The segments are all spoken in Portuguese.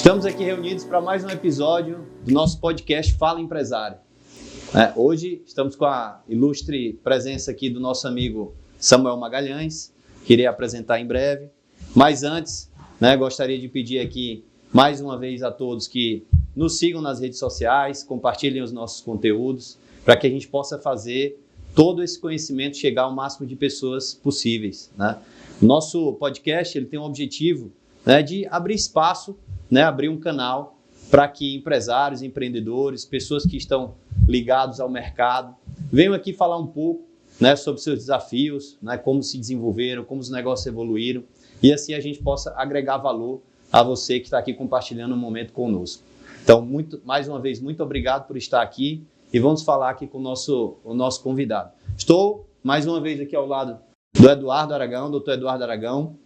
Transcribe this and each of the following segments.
Estamos aqui reunidos para mais um episódio do nosso podcast Fala Empresário. Hoje estamos com a ilustre presença aqui do nosso amigo Samuel Magalhães, que irei apresentar em breve. Mas antes, gostaria de pedir aqui mais uma vez a todos que nos sigam nas redes sociais, compartilhem os nossos conteúdos, para que a gente possa fazer todo esse conhecimento chegar ao máximo de pessoas possíveis. O nosso podcast ele tem um objetivo de abrir espaço, abrir um canal para que empresários, empreendedores, pessoas que estão ligados ao mercado, venham aqui falar um pouco sobre seus desafios, como se desenvolveram, como os negócios evoluíram, e assim a gente possa agregar valor a você que está aqui compartilhando um momento conosco. Então, mais uma vez, muito obrigado por estar aqui e vamos falar aqui com o nosso convidado. Estou, mais uma vez, aqui ao lado do Eduardo Aragão, doutor Eduardo Aragão.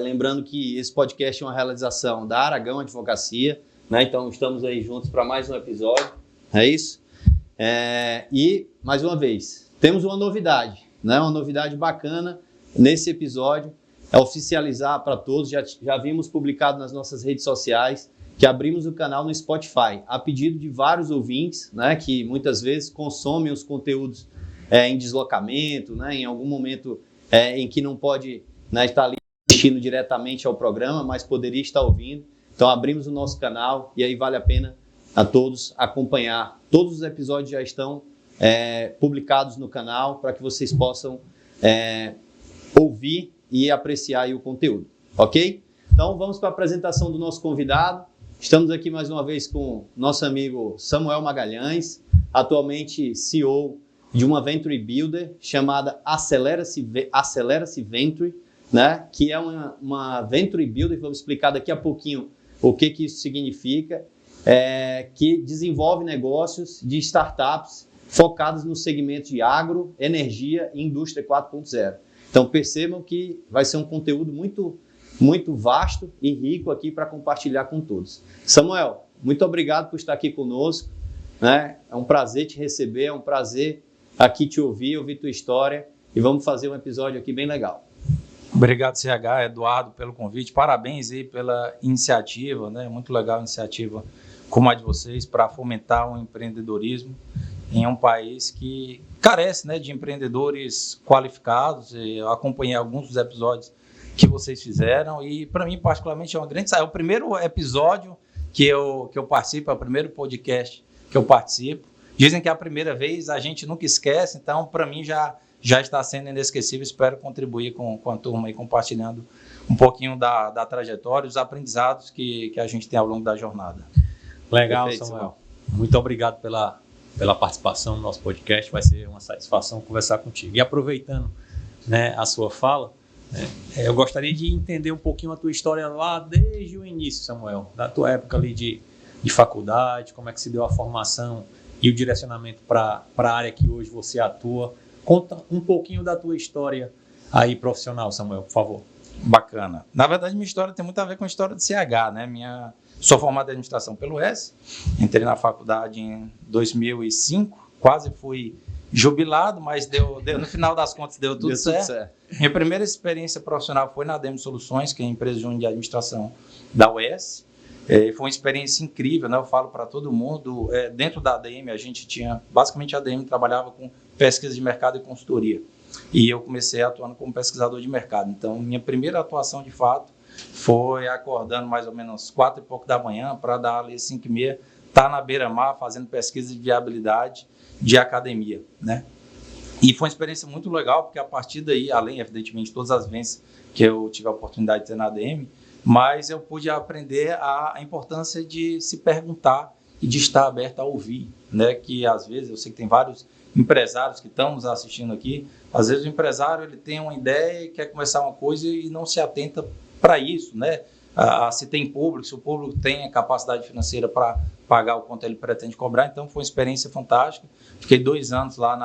Lembrando que esse podcast é uma realização da Aragão Advocacia, então estamos aí juntos para mais um episódio, é isso? E, mais uma vez, temos uma novidade, uma novidade bacana nesse episódio, é oficializar para todos, já vimos publicado nas nossas redes sociais, que abrimos o canal no Spotify, a pedido de vários ouvintes, que muitas vezes consomem os conteúdos em deslocamento, em algum momento em que não pode estar ali assistindo diretamente ao programa, mas poderia estar ouvindo. Então abrimos o nosso canal e aí vale a pena a todos acompanhar. Todos os episódios já estão publicados no canal para que vocês possam ouvir e apreciar aí o conteúdo, ok? Então vamos para a apresentação do nosso convidado. Estamos aqui mais uma vez com nosso amigo Samuel Magalhães, atualmente CEO de uma Venture Builder chamada Acelera-se Venture, que é uma Venture Builder, vamos explicar daqui a pouquinho o que isso significa, que desenvolve negócios de startups focados nos segmentos de agro, energia e indústria 4.0. Então percebam que vai ser um conteúdo muito vasto e rico aqui para compartilhar com todos. Samuel, muito obrigado por estar aqui conosco, É um prazer te receber, é um prazer aqui te ouvir tua história e vamos fazer um episódio aqui bem legal. Obrigado, CH, Eduardo, pelo convite. Parabéns aí pela iniciativa, Muito legal a iniciativa como a de vocês para fomentar o empreendedorismo em um país que carece, de empreendedores qualificados. Eu acompanhei alguns dos episódios que vocês fizeram e, para mim, particularmente, é uma grande saída. É o primeiro episódio que eu participo, é o primeiro podcast que eu participo. Dizem que é a primeira vez, a gente nunca esquece, então, para mim, já está sendo inesquecível. Espero contribuir com a turma aí, compartilhando um pouquinho da trajetória, os aprendizados que a gente tem ao longo da jornada. Legal, Perfeito, Samuel. Muito obrigado pela participação no nosso podcast. Vai ser uma satisfação conversar contigo. E aproveitando a sua fala, eu gostaria de entender um pouquinho a tua história lá desde o início, Samuel, da tua época ali de faculdade, como é que se deu a formação e o direcionamento para a área que hoje você atua. Conta um pouquinho da tua história aí profissional, Samuel, por favor. Bacana. Na verdade, minha história tem muito a ver com a história do CH, Sou formado em administração pelo ES, entrei na faculdade em 2005, quase fui jubilado, mas no final das contas deu tudo certo. Minha primeira experiência profissional foi na ADM Soluções, que é a empresa de administração da UES. Foi uma experiência incrível, Eu falo para todo mundo. Dentro da ADM, a gente tinha, basicamente a ADM trabalhava com pesquisa de mercado e consultoria. E eu comecei atuando como pesquisador de mercado. Então, minha primeira atuação, de fato, foi acordando mais ou menos 4 e pouco da manhã para dar ali 5h30, estar na beira-mar fazendo pesquisa de viabilidade de academia, E foi uma experiência muito legal, porque a partir daí, além, evidentemente, de todas as vivências que eu tive a oportunidade de ter na ADM, mas eu pude aprender a importância de se perguntar e de estar aberto a ouvir, Que às vezes, eu sei que tem vários empresários que estão nos assistindo aqui, às vezes o empresário ele tem uma ideia e quer começar uma coisa e não se atenta para isso, se tem público, se o público tem a capacidade financeira para pagar o quanto ele pretende cobrar. Então foi uma experiência fantástica. Fiquei 2 anos lá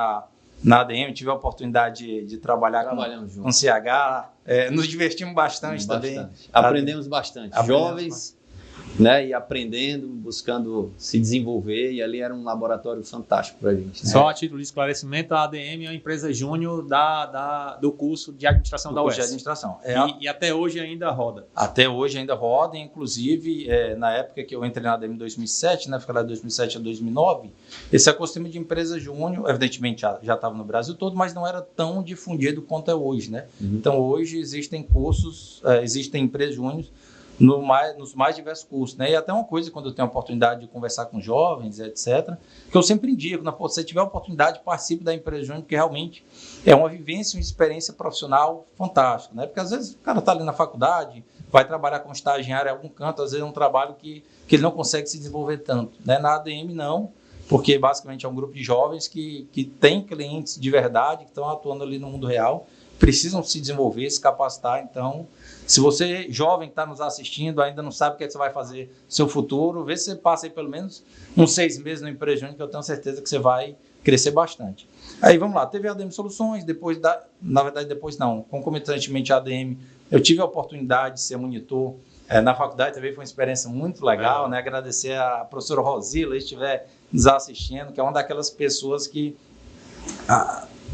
na ADM, tive a oportunidade de trabalhar com CH, nos divertimos bastante também. Aprendemos bastante. Jovens, né, e aprendendo, buscando se desenvolver, e ali era um laboratório fantástico para a gente. Né? Só a título de esclarecimento, a ADM é a empresa júnior do curso de administração da UES. De administração. E até hoje ainda roda. Até hoje ainda roda, inclusive na época que eu entrei na ADM em 2007, né, fiquei lá de 2007 a 2009, esse ecossistema de empresa júnior, evidentemente já estava no Brasil todo, mas não era tão difundido quanto é hoje. Né? Então hoje existem cursos, existem empresas júnior nos mais diversos cursos, né? E até uma coisa, quando eu tenho a oportunidade de conversar com jovens, etc., que eu sempre indico, né? Pô, se você tiver a oportunidade, participe da empresa júnior, porque realmente é uma vivência, uma experiência profissional fantástica, né? Porque às vezes o cara está ali na faculdade, vai trabalhar como estagiário em algum canto, às vezes é um trabalho que ele não consegue se desenvolver tanto, né? Na ADM não, porque basicamente é um grupo de jovens que tem clientes de verdade, que estão atuando ali no mundo real, precisam se desenvolver, se capacitar. Então, se você, jovem, está nos assistindo, ainda não sabe o que é que você vai fazer no seu futuro, vê se você passa aí pelo menos uns 6 meses no empresa júnior, que eu tenho certeza que você vai crescer bastante. Aí, vamos lá, teve a ADM Soluções, depois concomitantemente a ADM, eu tive a oportunidade de ser monitor na faculdade, também foi uma experiência muito legal, né? Agradecer a professora Rosila, se estiver nos assistindo, que é uma daquelas pessoas que...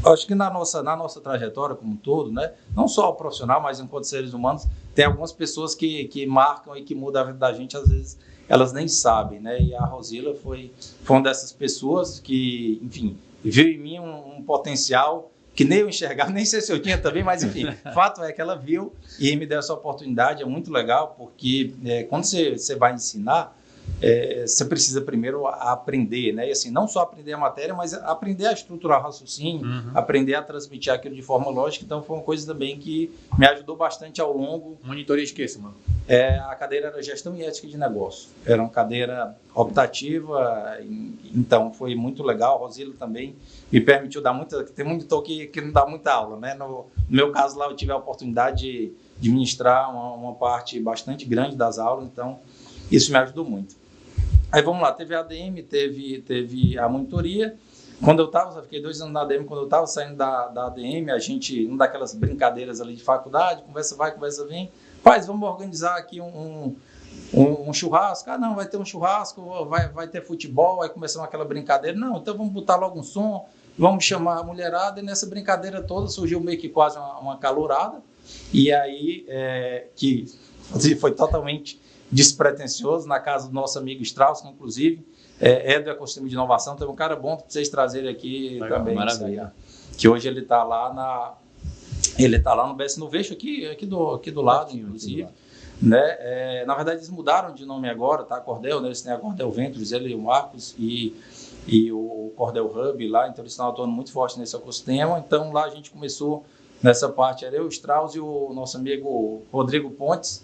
acho que na nossa trajetória como um todo, né, não só o profissional, mas enquanto seres humanos, tem algumas pessoas que marcam e que mudam a vida da gente, às vezes elas nem sabem, né? E a Rosila foi uma dessas pessoas que, enfim, viu em mim um potencial que nem eu enxergava, nem sei se eu tinha também, mas enfim, fato é que ela viu e me deu essa oportunidade. É muito legal, porque quando você vai ensinar, você precisa primeiro aprender, né? E assim, não só aprender a matéria, mas aprender a estruturar o raciocínio, aprender a transmitir aquilo de forma lógica. Então, foi uma coisa também que me ajudou bastante ao longo. Monitoria de quê, mano? A cadeira era Gestão e Ética de Negócio. Era uma cadeira optativa, então foi muito legal. A Rosila também me permitiu dar muita... Tem monitor que não dá muita aula, né? No meu caso lá, eu tive a oportunidade de ministrar uma parte bastante grande das aulas, então isso me ajudou muito. Aí vamos lá, teve a ADM, teve a monitoria. Quando eu fiquei 2 anos na ADM, quando eu estava saindo da ADM, a gente, uma daquelas brincadeiras ali de faculdade, conversa vai, conversa vem, vamos organizar aqui um churrasco. Não, vai ter um churrasco, vai ter futebol, vai começar aquela brincadeira. Não, então vamos botar logo um som, vamos chamar a mulherada, e nessa brincadeira toda surgiu meio que quase uma calorada, e aí que foi totalmente despretensioso, na casa do nosso amigo Strauss, que inclusive é do ecossistema de inovação. Teve um cara bom para vocês trazerem aqui. Legal, também. Maravilha. Que hoje ele está lá no BS Innovation, aqui do lado, inclusive. Né? Na verdade, eles mudaram de nome agora, tá? A Cordel, né? Eles têm a Cordel Ventures, ele e o Marcos, e o Cordel Hub lá, então eles estão atuando muito forte nesse ecossistema. Então lá a gente começou nessa parte, era eu, o Strauss e o nosso amigo Rodrigo Pontes.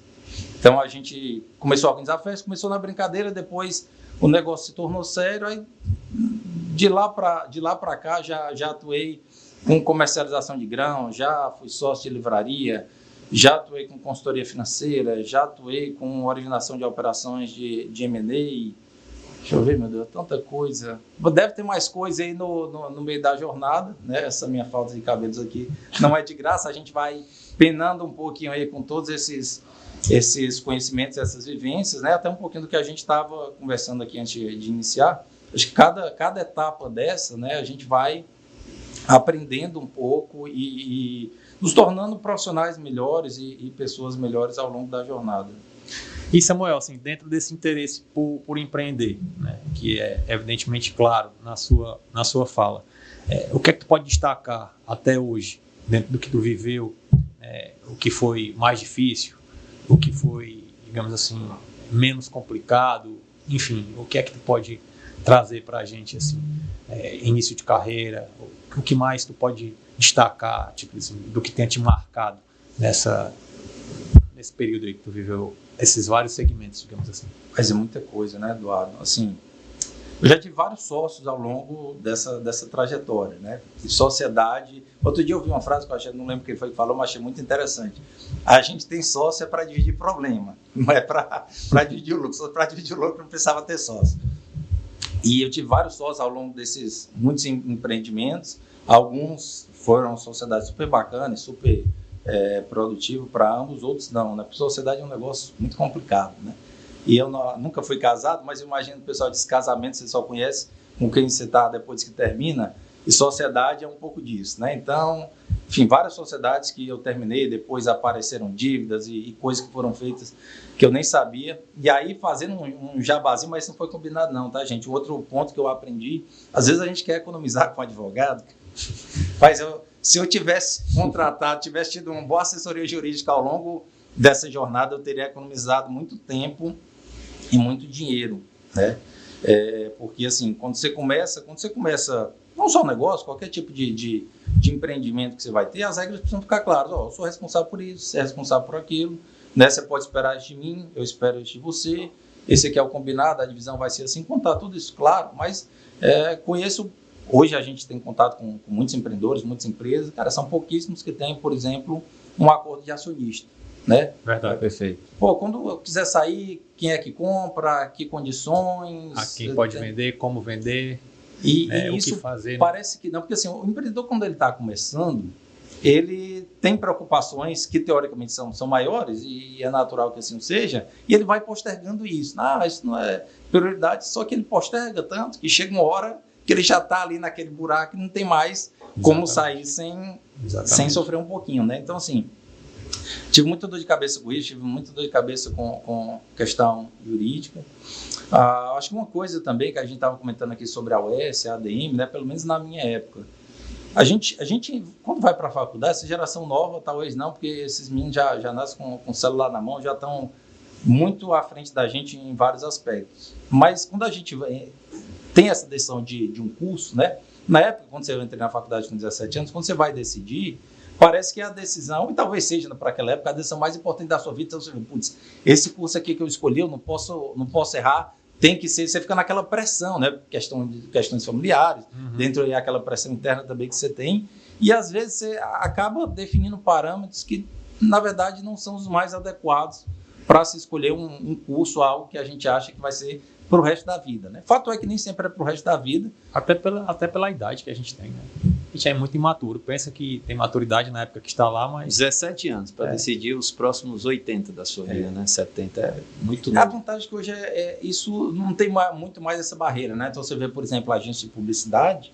Então a gente começou a organizar a festa, começou na brincadeira, depois o negócio se tornou sério, aí de lá para cá já atuei com comercialização de grão, já fui sócio de livraria, já atuei com consultoria financeira, já atuei com originação de operações de M&A. Deixa eu ver, meu Deus, tanta coisa. Deve ter mais coisa aí no meio da jornada, né? Essa minha falta de cabelos aqui não é de graça, a gente vai penando um pouquinho aí com todos esses conhecimentos, essas vivências, né? Até um pouquinho do que a gente estava conversando aqui antes de iniciar. Acho que cada etapa dessa, né, a gente vai aprendendo um pouco e nos tornando profissionais melhores e pessoas melhores ao longo da jornada. E Samuel, assim, dentro desse interesse por empreender, né, que é evidentemente claro na sua fala, o que é que tu pode destacar até hoje, dentro do que tu viveu, o que foi mais difícil, o que foi, digamos assim, menos complicado, enfim, o que é que tu pode trazer para a gente, assim, início de carreira, o que mais tu pode destacar, tipo assim, do que tenha te marcado nesse período aí que tu viveu, esses vários segmentos, digamos assim. Mas é muita coisa, né, Eduardo? Assim, eu já tive vários sócios ao longo dessa trajetória, né? De sociedade. Outro dia eu ouvi uma frase que eu achei, não lembro quem foi que falou, mas achei muito interessante. A gente tem sócio para dividir problema, não é para dividir o lucro. Para dividir o lucro não precisava ter sócio. E eu tive vários sócios ao longo desses muitos empreendimentos. Alguns foram sociedades super bacanas, super produtivas para ambos, outros não, né? Porque sociedade é um negócio muito complicado, né? e eu nunca fui casado, mas eu imagino que o pessoal diz casamento você só conhece com quem você está depois que termina, e sociedade é um pouco disso, né? Então, enfim, várias sociedades que eu terminei, depois apareceram dívidas e coisas que foram feitas que eu nem sabia. E aí, fazendo um jabazinho, mas isso não foi combinado não, tá, gente? Outro ponto que eu aprendi, às vezes a gente quer economizar com advogado, mas se eu tivesse contratado, tivesse tido uma boa assessoria jurídica ao longo dessa jornada, eu teria economizado muito tempo e muito dinheiro, né? Porque, assim, quando você começa, não só um negócio, qualquer tipo de empreendimento que você vai ter, as regras precisam ficar claras. Eu sou responsável por isso, você é responsável por aquilo, né? Você pode esperar isso de mim, eu espero isso de você, esse aqui é o combinado, a divisão vai ser assim, contar tudo isso, claro, mas conheço, hoje a gente tem contato com muitos empreendedores, muitas empresas, cara, são pouquíssimos que têm, por exemplo, um acordo de acionista, né? Verdade. Perfeito. Pô, quando eu quiser sair, quem é que compra, que condições... A quem pode vender, como vender... E o isso que fazer, parece que não, porque assim, o empreendedor, quando ele está começando, ele tem preocupações que teoricamente são maiores, e é natural que assim seja, e ele vai postergando isso. Isso não é prioridade, só que ele posterga tanto que chega uma hora que ele já está ali naquele buraco e não tem mais como sair sem sofrer um pouquinho, né? Então, assim, tive muita dor de cabeça com isso, tive muita dor de cabeça com questão jurídica. Acho que uma coisa também que a gente estava comentando aqui sobre a UES, a ADM, né, pelo menos na minha época, a gente quando vai para a faculdade, essa geração nova, talvez não, porque esses meninos já nascem com o celular na mão, já estão muito à frente da gente em vários aspectos. Mas quando a gente tem essa decisão de um curso, né, na época, quando eu entrei na faculdade com 17 anos, quando você vai decidir, parece que a decisão, e talvez seja para aquela época, a decisão mais importante da sua vida, então você vê, putz, esse curso aqui que eu escolhi, eu não posso errar, tem que ser, você fica naquela pressão, né? Questões familiares, dentro daquela pressão interna também que você tem, e às vezes você acaba definindo parâmetros que, na verdade, não são os mais adequados para se escolher um curso, algo que a gente acha que vai ser para o resto da vida, né? Fato é que nem sempre é para o resto da vida. Até pela idade que a gente tem, né? A gente é muito imaturo, pensa que tem maturidade na época que está lá, mas... 17 anos para decidir os próximos 80 da sua vida, né? 70 é muito novo. A vantagem é que hoje isso não tem muito mais essa barreira, né? Então você vê, por exemplo, a agência de publicidade,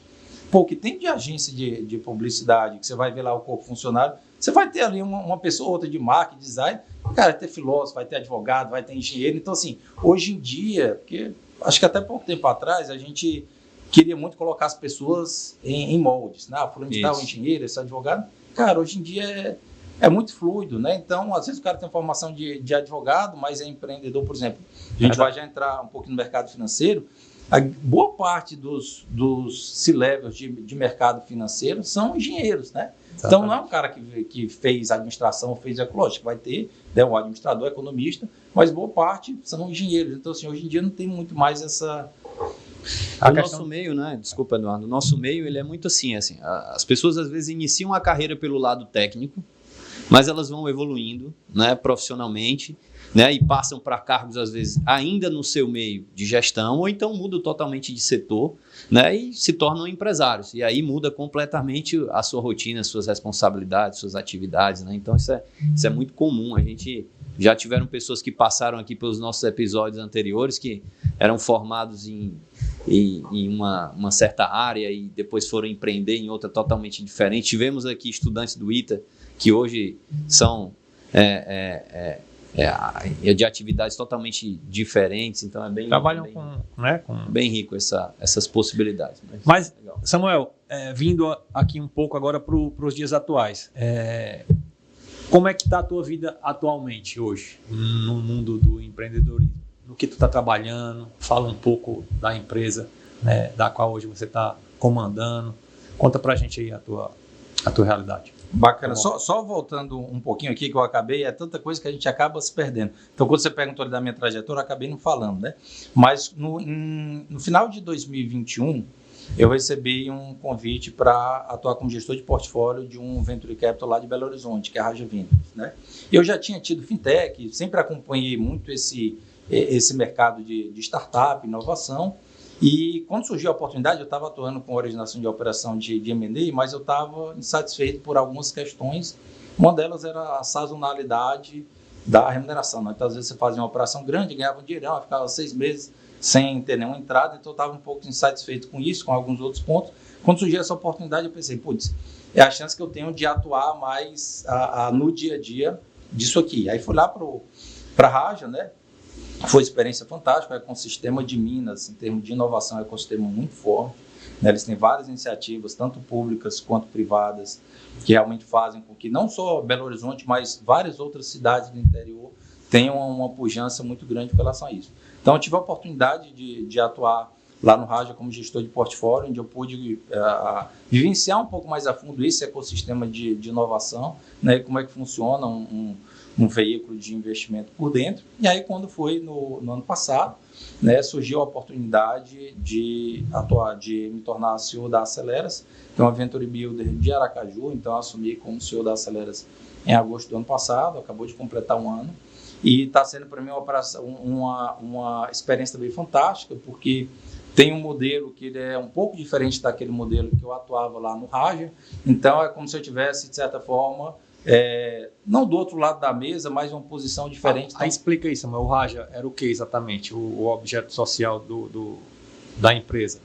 o que tem de agência de publicidade, que você vai ver lá o corpo funcionário, você vai ter ali uma pessoa ou outra de marketing, design, cara, vai ter filósofo, vai ter advogado, vai ter engenheiro. Então, assim, hoje em dia, porque acho que até pouco tempo atrás, a gente queria muito colocar as pessoas em moldes, né? Fulano de tal, engenheiro, esse advogado. Cara, hoje em dia é muito fluido, né? Então, às vezes o cara tem formação de advogado, mas é empreendedor, por exemplo. A gente vai já entrar um pouquinho no mercado financeiro. A boa parte dos C-levels de mercado financeiro são engenheiros, né? Exatamente. Então, não é um cara que fez administração, fez ecológico, vai ter um administrador, economista, mas boa parte são engenheiros. Então, assim, hoje em dia não tem muito mais essa... Nosso meio, né? Desculpa, Eduardo. O nosso meio, ele é muito assim, as pessoas às vezes iniciam a carreira pelo lado técnico, mas elas vão evoluindo, né, profissionalmente, né, e passam para cargos, às vezes, ainda no seu meio de gestão, ou então mudam totalmente de setor, né, e se tornam empresários. E aí muda completamente a sua rotina, as suas responsabilidades, suas atividades, né? Então, isso é muito comum. A gente já tiveram pessoas que passaram aqui pelos nossos episódios anteriores, que eram formados em uma certa área e depois foram empreender em outra totalmente diferente. Tivemos aqui estudantes do ITA que hoje são de atividades totalmente diferentes, então é bem... Trabalham bem rico essas possibilidades. Mas Samuel, vindo aqui um pouco agora para os dias atuais, como é que está a tua vida atualmente, hoje, no mundo do empreendedorismo? No que tu está trabalhando? Fala um pouco da empresa, né, da qual hoje você está comandando. Conta para a gente aí a tua realidade. Bacana. Só voltando um pouquinho aqui que eu acabei, é tanta coisa que a gente acaba se perdendo. Então, quando você perguntou da minha trajetória, eu acabei não falando, né? Mas no final de 2021, eu recebi um convite para atuar como gestor de portfólio de um Venture Capital lá de Belo Horizonte, que é a Raja Ventures, né? Eu já tinha tido fintech, sempre acompanhei muito esse mercado de startup, inovação. E quando surgiu a oportunidade, eu estava atuando com originação de operação de M&A, mas eu estava insatisfeito por algumas questões. Uma delas era a sazonalidade da remuneração. Né? Então, às vezes você fazia uma operação grande, ganhava um dinheirão, ficava 6 meses sem ter nenhuma entrada, então eu estava um pouco insatisfeito com isso, com alguns outros pontos. Quando surgiu essa oportunidade, eu pensei, putz, é a chance que eu tenho de atuar mais no dia a dia disso aqui. Aí fui lá para a Raja, né? Foi uma experiência fantástica, o ecossistema de Minas, em termos de inovação, é um ecossistema muito forte. Né? Eles têm várias iniciativas, tanto públicas quanto privadas, que realmente fazem com que não só Belo Horizonte, mas várias outras cidades do interior tenham uma pujança muito grande com relação a isso. Então, eu tive a oportunidade de atuar lá no Raja como gestor de portfólio, onde eu pude vivenciar um pouco mais a fundo esse ecossistema de inovação, né, como é que funciona um veículo de investimento por dentro. E aí, quando foi no ano passado, né, surgiu a oportunidade de me tornar CEO da Aceleras, que é uma Venture Builder de Aracaju. Então, eu assumi como CEO da Aceleras em agosto do ano passado, acabou de completar um ano. E está sendo para mim uma experiência também fantástica, porque tem um modelo que ele é um pouco diferente daquele modelo que eu atuava lá no Raja. Então, é como se eu tivesse, de certa forma, não do outro lado da mesa, mas uma posição diferente. Aí explica isso, mas o Raja era o que exatamente? O objeto social da empresa?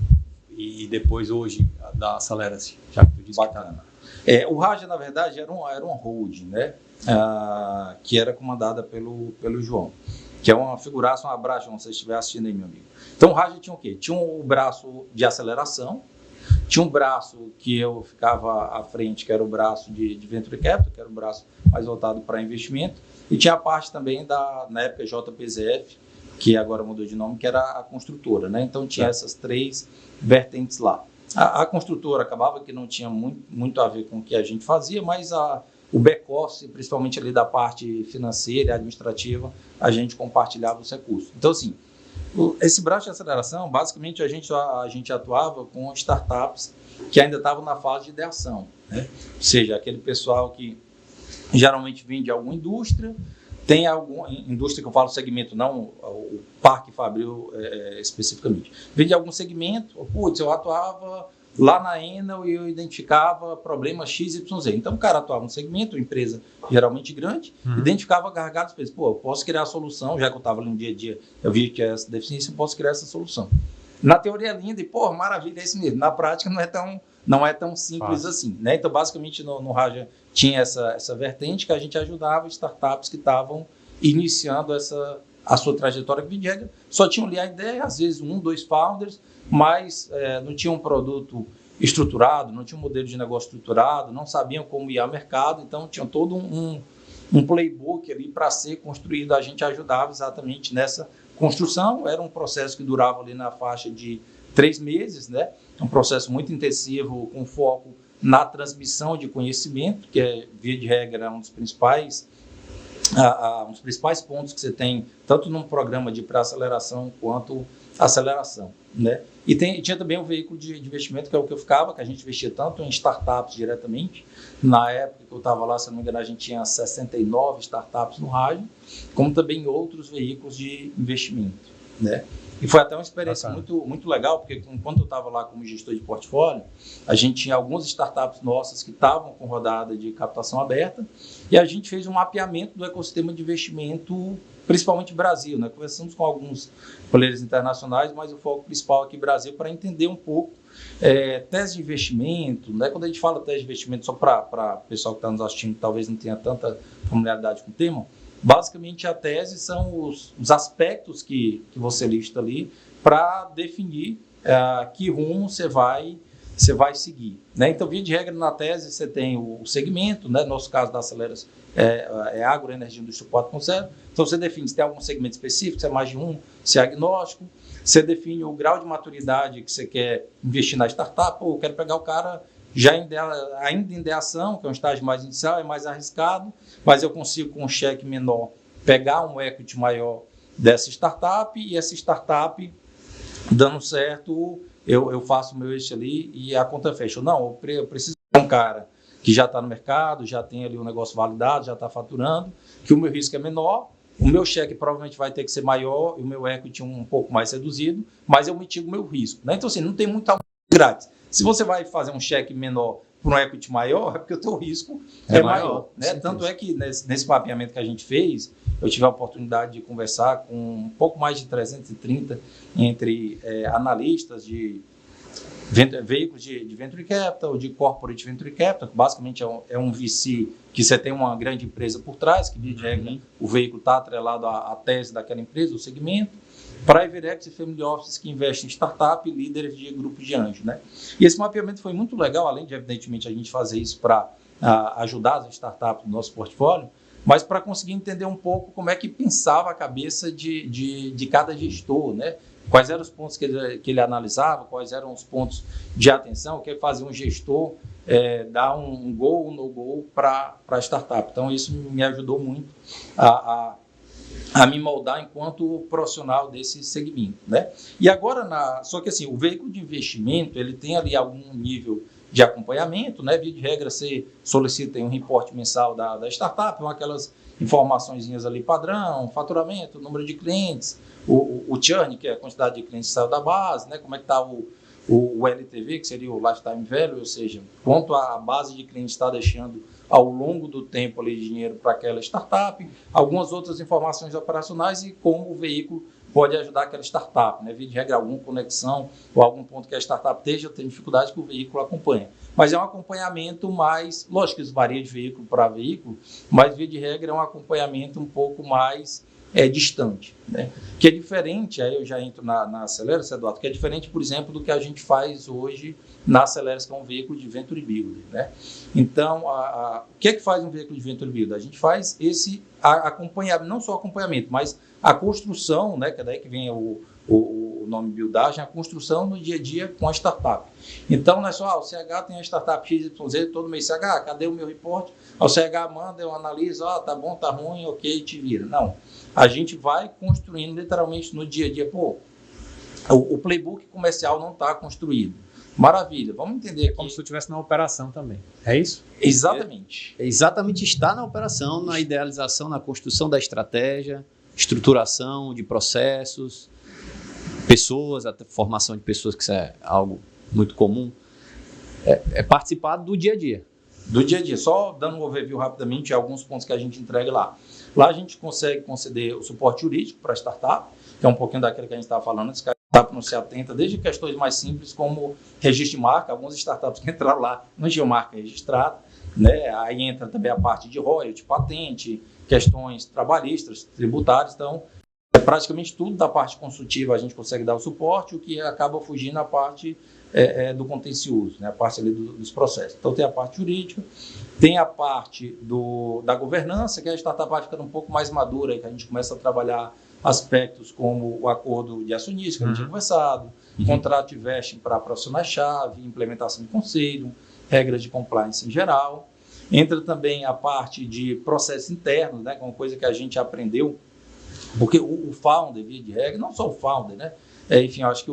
E depois, hoje, da Aceleras, já que tu disse. Bacana. O Raja, na verdade, era uma holding, né? Que era comandada pelo João, que é uma figuraça, um abraço, João, se você estiver assistindo aí, meu amigo. Então, o Raja tinha o quê? Tinha o braço de aceleração, tinha um braço que eu ficava à frente, que era o braço de Venture Capital, que era o braço mais voltado para investimento, e tinha a parte também na época, JPZF, que agora mudou de nome, que era a construtora, né? Então, tinha essas 3 vertentes lá. A construtora acabava que não tinha muito a ver com o que a gente fazia, mas o back-office, principalmente ali da parte financeira e administrativa, a gente compartilhava os recursos. Então, assim, esse braço de aceleração, basicamente, a gente atuava com startups que ainda estavam na fase de ideação, né? Ou seja, aquele pessoal que geralmente vem de alguma indústria, tem alguma indústria que eu falo segmento, não o parque fabril especificamente, vem de algum segmento, putz, eu atuava lá na Enel e eu identificava problemas XYZ. Então, o cara atuava no segmento, uma empresa geralmente grande, identificava gargalos, fez, eu posso criar a solução, já que eu estava ali no dia a dia, eu vi que essa deficiência, eu posso criar essa solução. Na teoria é linda e, maravilha, é isso mesmo. Na prática não é tão simples assim, né? Então, basicamente, no Raja tinha essa vertente que a gente ajudava startups que estavam iniciando a sua trajetória de regra, só tinham ali a ideia, às vezes 1, 2 founders, mas não tinham um produto estruturado, não tinha um modelo de negócio estruturado, não sabiam como ir ao mercado, então tinham todo um playbook ali para ser construído. A gente ajudava exatamente nessa construção. Era um processo que durava ali na faixa de 3 meses, né? Um processo muito intensivo, com foco na transmissão de conhecimento, que é, via de regra, um dos principais pontos que você tem, tanto num programa de pré-aceleração quanto aceleração, né? E tinha também um veículo de investimento, que é o que eu ficava, que a gente investia tanto em startups diretamente. Na época que eu estava lá, se não me engano, a gente tinha 69 startups no Raja, como também outros veículos de investimento, né? E foi até uma experiência muito, muito legal, porque enquanto eu estava lá como gestor de portfólio, a gente tinha algumas startups nossas que estavam com rodada de captação aberta, e a gente fez um mapeamento do ecossistema de investimento, principalmente Brasil, né? Conversamos com alguns players internacionais, mas o foco principal aqui Brasil, para entender um pouco tese de investimento, né? Quando a gente fala tese de investimento, só para o pessoal que está nos assistindo, que talvez não tenha tanta familiaridade com o tema, basicamente a tese são os aspectos que você lista ali para definir que rumo você vai seguir, né? Então, via de regra, na tese você tem o segmento, né? No nosso caso da Aceleras é agroenergia indústria 4.0. Então, você define se tem algum segmento específico, se é mais de um, se é agnóstico. Você define o grau de maturidade que você quer investir na startup. Eu quero pegar o cara ainda em ideação, que é um estágio mais inicial, é mais arriscado, mas eu consigo, com um cheque menor, pegar um equity maior dessa startup, e essa startup, dando certo, eu faço o meu eixo ali e a conta fecha. Não, eu preciso de um cara que já está no mercado, já tem ali um negócio validado, já está faturando, que o meu risco é menor, o meu cheque provavelmente vai ter que ser maior e o meu equity um pouco mais reduzido, mas eu mitigo o meu risco, né? Então, assim, não tem muito almoço grátis. Se você vai fazer um cheque menor para um equity maior, é porque o teu risco é maior. Né? Tanto é que nesse mapeamento que a gente fez, eu tive a oportunidade de conversar com um pouco mais de 330 entre analistas de veículos de venture capital, de corporate venture capital, que basicamente é um VC que você tem uma grande empresa por trás, que via de regra o veículo está atrelado à tese daquela empresa, o segmento, private equity e family offices que investem em startup e líderes de grupos de anjo. Né? E esse mapeamento foi muito legal, além de, evidentemente, a gente fazer isso para ajudar as startups do nosso portfólio, mas para conseguir entender um pouco como é que pensava a cabeça de cada gestor, né? Quais eram os pontos que ele analisava, quais eram os pontos de atenção, o que fazia um gestor dar um go ou no go para a startup. Então, isso me ajudou muito a me moldar enquanto profissional desse segmento. Né? E agora, só que assim, o veículo de investimento, ele tem ali algum nível de acompanhamento, né? Via de regra, você solicita um reporte mensal da startup, aquelas informaçõezinhas ali padrão, faturamento, número de clientes, o churn, que é a quantidade de clientes que saiu da base, né? Como é que está o LTV, que seria o Lifetime Value, ou seja, quanto a base de clientes está deixando ao longo do tempo ali de dinheiro para aquela startup, algumas outras informações operacionais e como o veículo pode ajudar aquela startup, né? Via de regra, alguma conexão ou algum ponto que a startup esteja tendo dificuldade que o veículo acompanha. Mas é um acompanhamento mais, lógico que isso varia de veículo para veículo, mas via de regra é um acompanhamento um pouco mais distante, né? Que é diferente, aí eu já entro na Aceleras, Eduardo, que é diferente, por exemplo, do que a gente faz hoje na Aceleras, que é um veículo de Venture Builder, né? Então, o que é que faz um veículo de Venture Builder? A gente faz esse acompanhamento, não só acompanhamento, mas a construção, né, que é daí que vem o nome buildagem, a construção no dia a dia com a startup. Então, não é só, o CH tem a startup XYZ, todo mês CH, cadê o meu reporte? O CH manda, eu analiso, tá bom, tá ruim, ok, te vira. Não, a gente vai construindo literalmente no dia a dia. O playbook comercial não está construído. Maravilha, vamos entender aqui. É como se tu estivesse na operação também, é isso? Exatamente. Exatamente, está na operação, na idealização, na construção da estratégia, estruturação de processos, pessoas, a formação de pessoas, que isso é algo muito comum. É participar do dia a dia. Do dia a dia. Só dando um overview rapidamente, alguns pontos que a gente entrega lá. Lá a gente consegue conceder o suporte jurídico para a startup, que é um pouquinho daquilo que a gente estava falando, esse startup não se atenta, desde questões mais simples como registro de marca. Algumas startups que entraram lá não tinham marca registrada, né? Aí entra também a parte de royalty, patente, questões trabalhistas, tributárias. Então, praticamente tudo da parte consultiva a gente consegue dar o suporte, o que acaba fugindo a parte do contencioso, né? A parte ali dos processos. Então, tem a parte jurídica, tem a parte da governança, que a startup vai ficando um pouco mais madura, que a gente começa a trabalhar aspectos como o acordo de acionistas, que a gente tinha conversado, contrato de vesting para profissionais-chave, implementação de conselho, regras de compliance em geral. Entra também a parte de processos internos, né, que é uma coisa que a gente aprendeu, porque o founder, via de regra, não só o founder, né? Enfim, eu acho que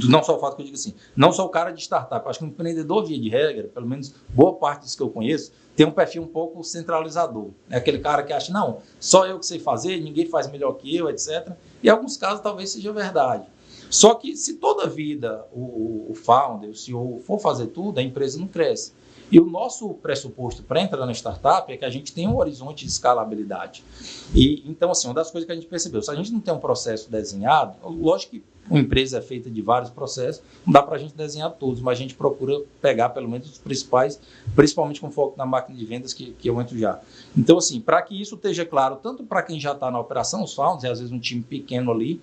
não só o fato que eu digo assim, não só o cara de startup, acho que o empreendedor, via de regra, pelo menos boa parte dos que eu conheço, tem um perfil um pouco centralizador. É aquele cara que acha, não, só eu que sei fazer, ninguém faz melhor que eu, etc. E em alguns casos talvez seja verdade. Só que se toda a vida o founder, o CEO for fazer tudo, a empresa não cresce. E o nosso pressuposto para entrar na startup é que a gente tem um horizonte de escalabilidade. E, então, assim, uma das coisas que a gente percebeu, se a gente não tem um processo desenhado, lógico que uma empresa é feita de vários processos, não dá para a gente desenhar todos, mas a gente procura pegar pelo menos os principais, principalmente com foco na máquina de vendas, que eu entro já. Então, assim, para que isso esteja claro, tanto para quem já está na operação, os founders, e às vezes um time pequeno ali,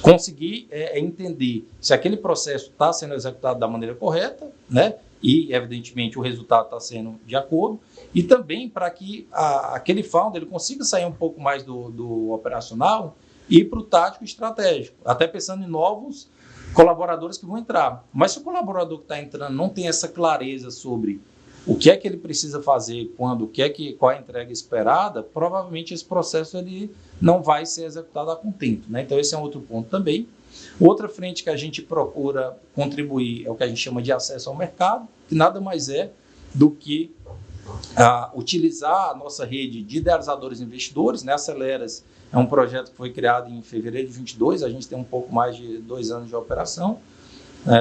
conseguir entender se aquele processo está sendo executado da maneira correta, né? E, evidentemente, o resultado está sendo de acordo, e também para que aquele founder ele consiga sair um pouco mais do operacional e ir para o tático estratégico, até pensando em novos colaboradores que vão entrar. Mas se o colaborador que está entrando não tem essa clareza sobre o que é que ele precisa fazer, quando, qual é a entrega esperada, provavelmente esse processo ele não vai ser executado a contento, né? Então, esse é um outro ponto também. Outra frente que a gente procura contribuir é o que a gente chama de acesso ao mercado, que nada mais é do que utilizar a nossa rede de idealizadores e investidores, né? Aceleras é um projeto que foi criado em fevereiro de 2022, a gente tem um pouco mais de 2 anos de operação,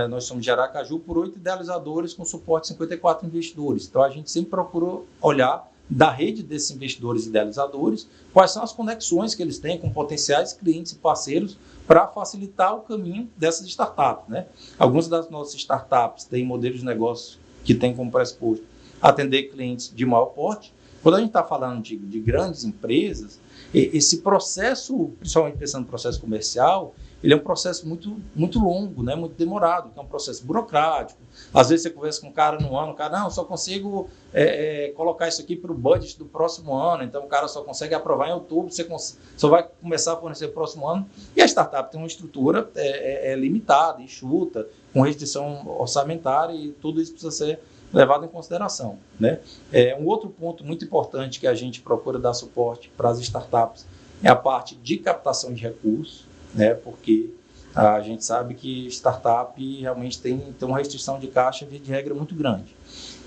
Nós somos de Aracaju por 8 idealizadores com suporte de 54 investidores. Então, a gente sempre procurou olhar da rede desses investidores idealizadores quais são as conexões que eles têm com potenciais clientes e parceiros para facilitar o caminho dessas startups, né? Algumas das nossas startups têm modelos de negócio que têm como pressuposto atender clientes de maior porte. Quando a gente está falando de grandes empresas, esse processo, principalmente pensando no processo comercial, ele é um processo muito longo, né? Muito demorado, que é um processo burocrático. Às vezes você conversa com um cara no ano, o cara, não, só consigo colocar isso aqui para o budget do próximo ano, então o cara só consegue aprovar em outubro, você só vai começar a fornecer no próximo ano. E a startup tem uma estrutura limitada, enxuta, com restrição orçamentária, e tudo isso precisa ser levado em consideração, né? Um outro ponto muito importante que a gente procura dar suporte para as startups é a parte de captação de recursos, né? Porque a gente sabe que startup realmente tem uma restrição de caixa de regra muito grande.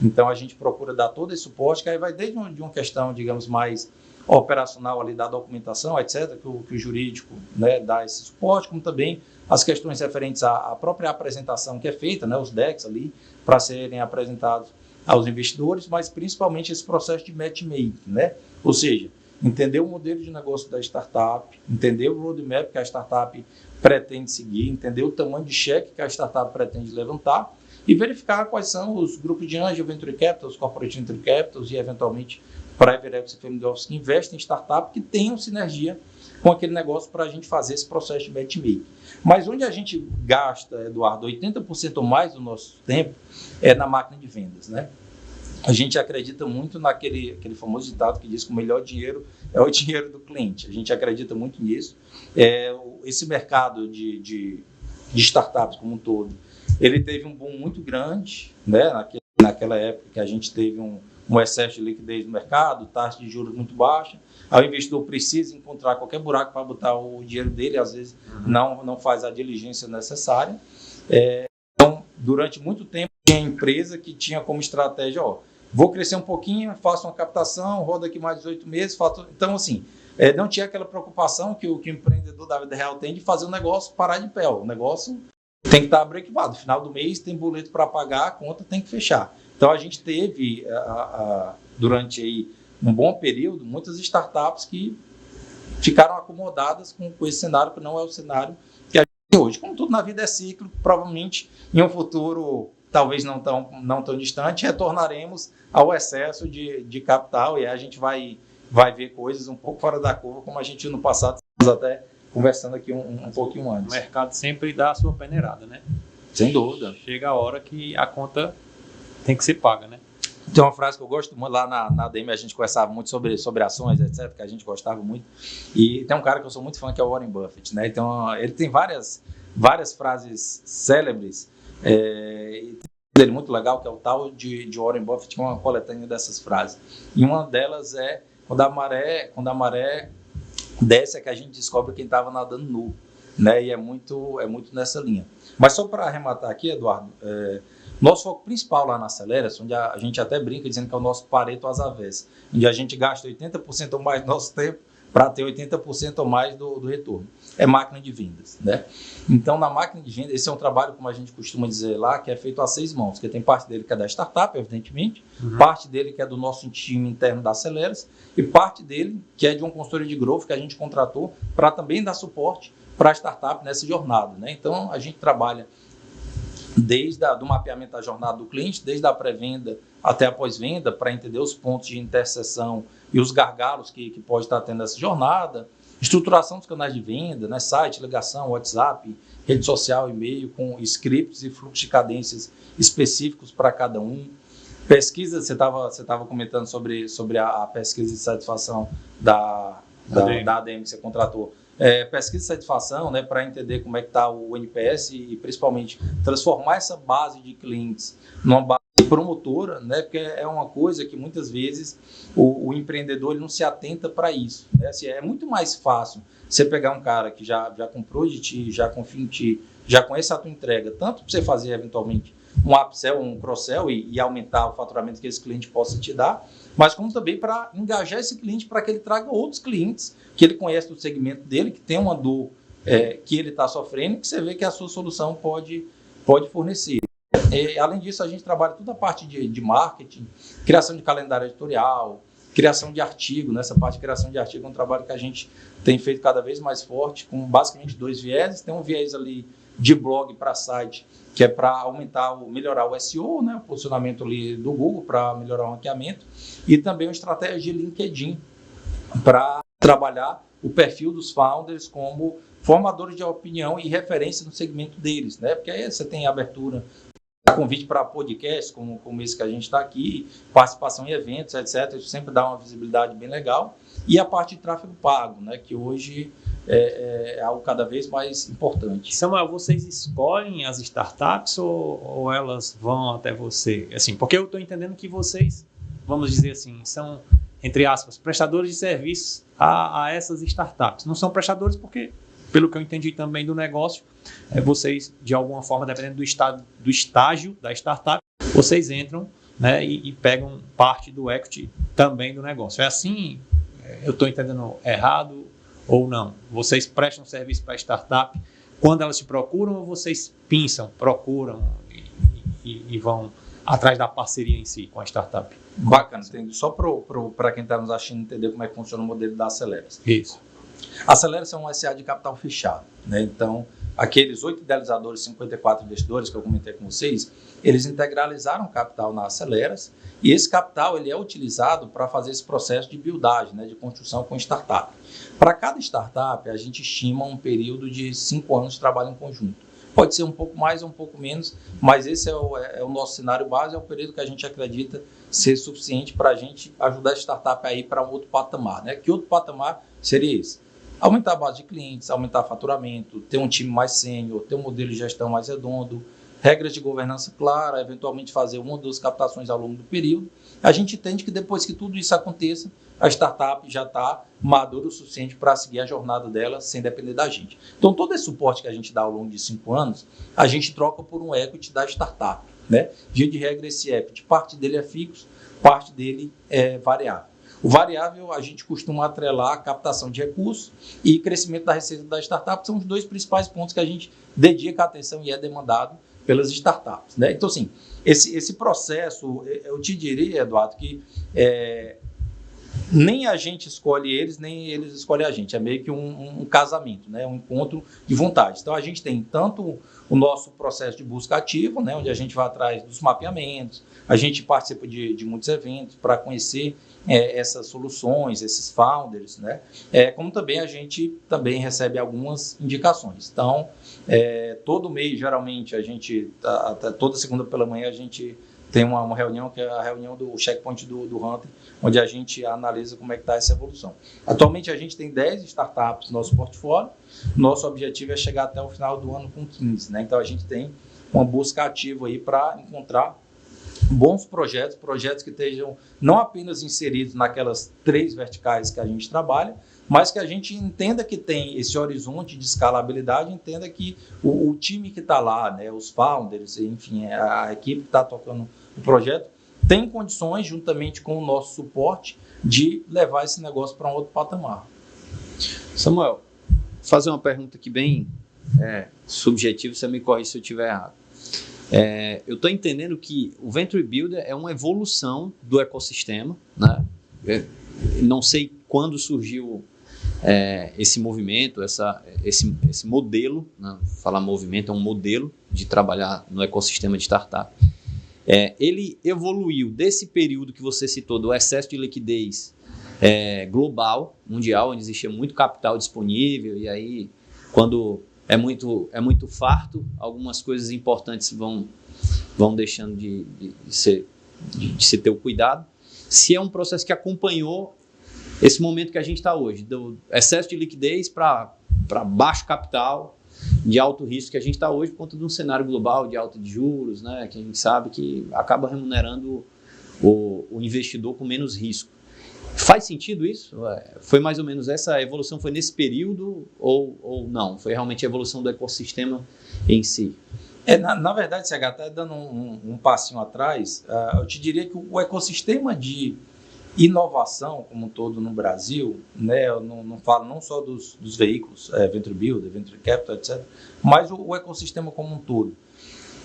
Então a gente procura dar todo esse suporte, que aí vai desde uma questão, digamos, mais operacional ali da documentação, etc., que o jurídico, né, dá esse suporte, como também as questões referentes à própria apresentação que é feita, né, os decks ali, para serem apresentados aos investidores, mas principalmente esse processo de matchmaking, né? Ou seja, entender o modelo de negócio da startup, entender o roadmap que a startup pretende seguir, entender o tamanho de cheque que a startup pretende levantar e verificar quais são os grupos de Angel Venture Capital, os Corporate Venture Capital e, eventualmente, Private Equity e Family Office que investem em startup que tenham sinergia com aquele negócio para a gente fazer esse processo de matchmaking. Mas onde a gente gasta, Eduardo, 80% ou mais do nosso tempo é na máquina de vendas, né? A gente acredita muito naquele famoso ditado que diz que o melhor dinheiro é o dinheiro do cliente. A gente acredita muito nisso. Esse mercado de startups como um todo, ele teve um boom muito grande, né? Naquela época que a gente teve um excesso de liquidez no mercado, taxa de juros muito baixa. Aí o investidor precisa encontrar qualquer buraco para botar o dinheiro dele, às vezes não faz a diligência necessária. Então, durante muito tempo, tinha empresa que tinha como estratégia, vou crescer um pouquinho, faço uma captação, rodo aqui mais 18 meses, faço... Então, assim, não tinha aquela preocupação que o empreendedor da vida real tem de fazer o negócio parar de pé. O negócio tem que estar break-even. Final do mês tem boleto para pagar, a conta tem que fechar. Então, a gente teve, durante aí um bom período, muitas startups que ficaram acomodadas com esse cenário, que não é o cenário que a gente tem hoje. Como tudo na vida é cíclico, provavelmente em um futuro, talvez não tão distante, retornaremos ao excesso de capital e aí a gente vai ver coisas um pouco fora da curva, como a gente no passado, estamos até conversando aqui um pouquinho antes. O mercado sempre dá a sua peneirada, né? Sem dúvida. Chega a hora que a conta tem que ser paga, né? Tem uma frase que eu gosto muito, lá na ADM a gente conversava muito sobre ações, etc., que a gente gostava muito. E tem um cara que eu sou muito fã, que é o Warren Buffett, né? Então, ele tem várias frases célebres, dele muito legal, que é o tal de Warren Buffett, uma coletânea dessas frases. E uma delas é, quando a maré desce, é que a gente descobre quem estava nadando nu, né? E é muito nessa linha. Mas só para arrematar aqui, Eduardo, nosso foco principal lá na Aceleras, onde a gente até brinca dizendo que é o nosso Pareto às avessas, onde a gente gasta 80% ou mais do nosso tempo para ter 80% ou mais do retorno. É máquina de vendas, né? Então, na máquina de vendas, esse é um trabalho, como a gente costuma dizer lá, que é feito a 6 mãos, que tem parte dele que é da startup, evidentemente, parte dele que é do nosso time interno da Aceleras e parte dele que é de uma consultoria de growth que a gente contratou para também dar suporte para a startup nessa jornada, né? Então, a gente trabalha desde do mapeamento da jornada do cliente, desde a pré-venda até a pós-venda, para entender os pontos de interseção e os gargalos que pode estar tendo essa jornada, estruturação dos canais de venda, né, site, ligação, WhatsApp, rede social, e-mail, com scripts e fluxos de cadências específicos para cada um. Pesquisa, você estava comentando sobre a pesquisa de satisfação da ADM que você contratou. Pesquisa de satisfação, né, para entender como é que está o NPS e principalmente transformar essa base de clientes numa base promotora, né, porque é uma coisa que muitas vezes o empreendedor ele não se atenta para isso, né? Assim, é muito mais fácil você pegar um cara que já comprou de ti, já confia em ti, já conhece a tua entrega, tanto para você fazer eventualmente um upsell, um cross-sell e aumentar o faturamento que esse cliente possa te dar, mas como também para engajar esse cliente para que ele traga outros clientes que ele conhece do segmento dele, que tem uma dor que ele está sofrendo, que você vê que a sua solução pode pode fornecer. E, além disso, a gente trabalha toda a parte de marketing, criação de calendário editorial, criação de artigo. Nessa parte de criação de artigo é um trabalho que a gente tem feito cada vez mais forte, com basicamente 2 vieses. Tem um viés ali de blog para site, que é para melhorar o SEO, né, o posicionamento ali do Google, para melhorar o ranqueamento, e também uma estratégia de LinkedIn para trabalhar o perfil dos founders como formadores de opinião e referência no segmento deles, né? Porque aí você tem abertura, convite para podcasts, como esse que a gente está aqui, participação em eventos, etc. Isso sempre dá uma visibilidade bem legal. E a parte de tráfego pago, né? Que hoje é algo cada vez mais importante. Samuel, vocês escolhem as startups ou elas vão até você? Assim, porque eu estou entendendo que vocês, vamos dizer assim, são, entre aspas, prestadores de serviços a essas startups. Não são prestadores porque, pelo que eu entendi também do negócio, vocês, de alguma forma, dependendo do estágio da startup, vocês entram, né, e pegam parte do equity também do negócio. É assim? Eu estou entendendo errado ou não? Vocês prestam serviço para a startup quando elas te procuram ou vocês procuram e vão atrás da parceria em si com a startup? Bacana, entendo. Só para quem está nos assistindo entender como é que funciona o modelo da Acelera-se. Isso. A Acelera-se é um SA de capital fechado, né? Então, aqueles 8 idealizadores, 54 investidores que eu comentei com vocês, eles integralizaram capital na Acelera-se e esse capital ele é utilizado para fazer esse processo de buildagem, né, de construção com startup. Para cada startup, a gente estima um período de 5 anos de trabalho em conjunto. Pode ser um pouco mais ou um pouco menos, mas esse é o nosso cenário base, é o período que a gente acredita ser suficiente para a gente ajudar a startup a ir para um outro patamar, né? Que outro patamar seria esse? Aumentar a base de clientes, aumentar o faturamento, ter um time mais sênior, ter um modelo de gestão mais redondo, regras de governança clara, eventualmente fazer uma ou 2 captações ao longo do período. A gente entende que depois que tudo isso aconteça, a startup já está madura o suficiente para seguir a jornada dela sem depender da gente. Então, todo esse suporte que a gente dá ao longo de 5 anos, a gente troca por um equity da startup, né? Via de regra, esse equity, parte dele é fixo, parte dele é variável. O variável, a gente costuma atrelar a captação de recursos e crescimento da receita da startup, são os 2 principais pontos que a gente dedica a atenção e é demandado pelas startups, né? Então, assim, esse processo, eu te diria, Eduardo, que nem a gente escolhe eles, nem eles escolhem a gente. É meio que um casamento, né? Um encontro de vontade. Então, a gente tem tanto o nosso processo de busca ativa, né? Onde a gente vai atrás dos mapeamentos, a gente participa de muitos eventos para conhecer essas soluções, esses founders, né? Como também a gente também recebe algumas indicações. Então, todo mês, geralmente, a gente, toda segunda pela manhã, a gente tem uma reunião, que é a reunião do checkpoint do Hunter, onde a gente analisa como é que está essa evolução. Atualmente, a gente tem 10 startups no nosso portfólio. Nosso objetivo é chegar até o final do ano com 15, né? Então, a gente tem uma busca ativa aí para encontrar bons projetos que estejam não apenas inseridos naquelas 3 verticais que a gente trabalha, mas que a gente entenda que tem esse horizonte de escalabilidade, entenda que o time que está lá, né, os founders, enfim, a equipe que está tocando o projeto, tem condições, juntamente com o nosso suporte, de levar esse negócio para um outro patamar. Samuel, vou fazer uma pergunta aqui bem subjetiva, você me corrige se eu estiver errado. Eu estou entendendo que o Venture Builder é uma evolução do ecossistema, né? Não sei quando surgiu esse movimento, esse modelo, né? Falar movimento é um modelo de trabalhar no ecossistema de startup. Ele evoluiu desse período que você citou, do excesso de liquidez global, mundial, onde existia muito capital disponível, e aí quando é muito farto, algumas coisas importantes vão deixando de se ter o cuidado. Se é um processo que acompanhou esse momento que a gente está hoje, do excesso de liquidez para baixo capital, de alto risco que a gente está hoje, por conta de um cenário global de alta de juros, né, que a gente sabe que acaba remunerando o investidor com menos risco. Faz sentido isso? Foi mais ou menos essa evolução, foi nesse período ou não? Foi realmente a evolução do ecossistema em si? Na verdade, CH, até dando um passinho atrás, eu te diria que o ecossistema de inovação como um todo no Brasil, né, eu não falo não só dos veículos, Venture Builder, Venture Capital, etc., mas o ecossistema como um todo.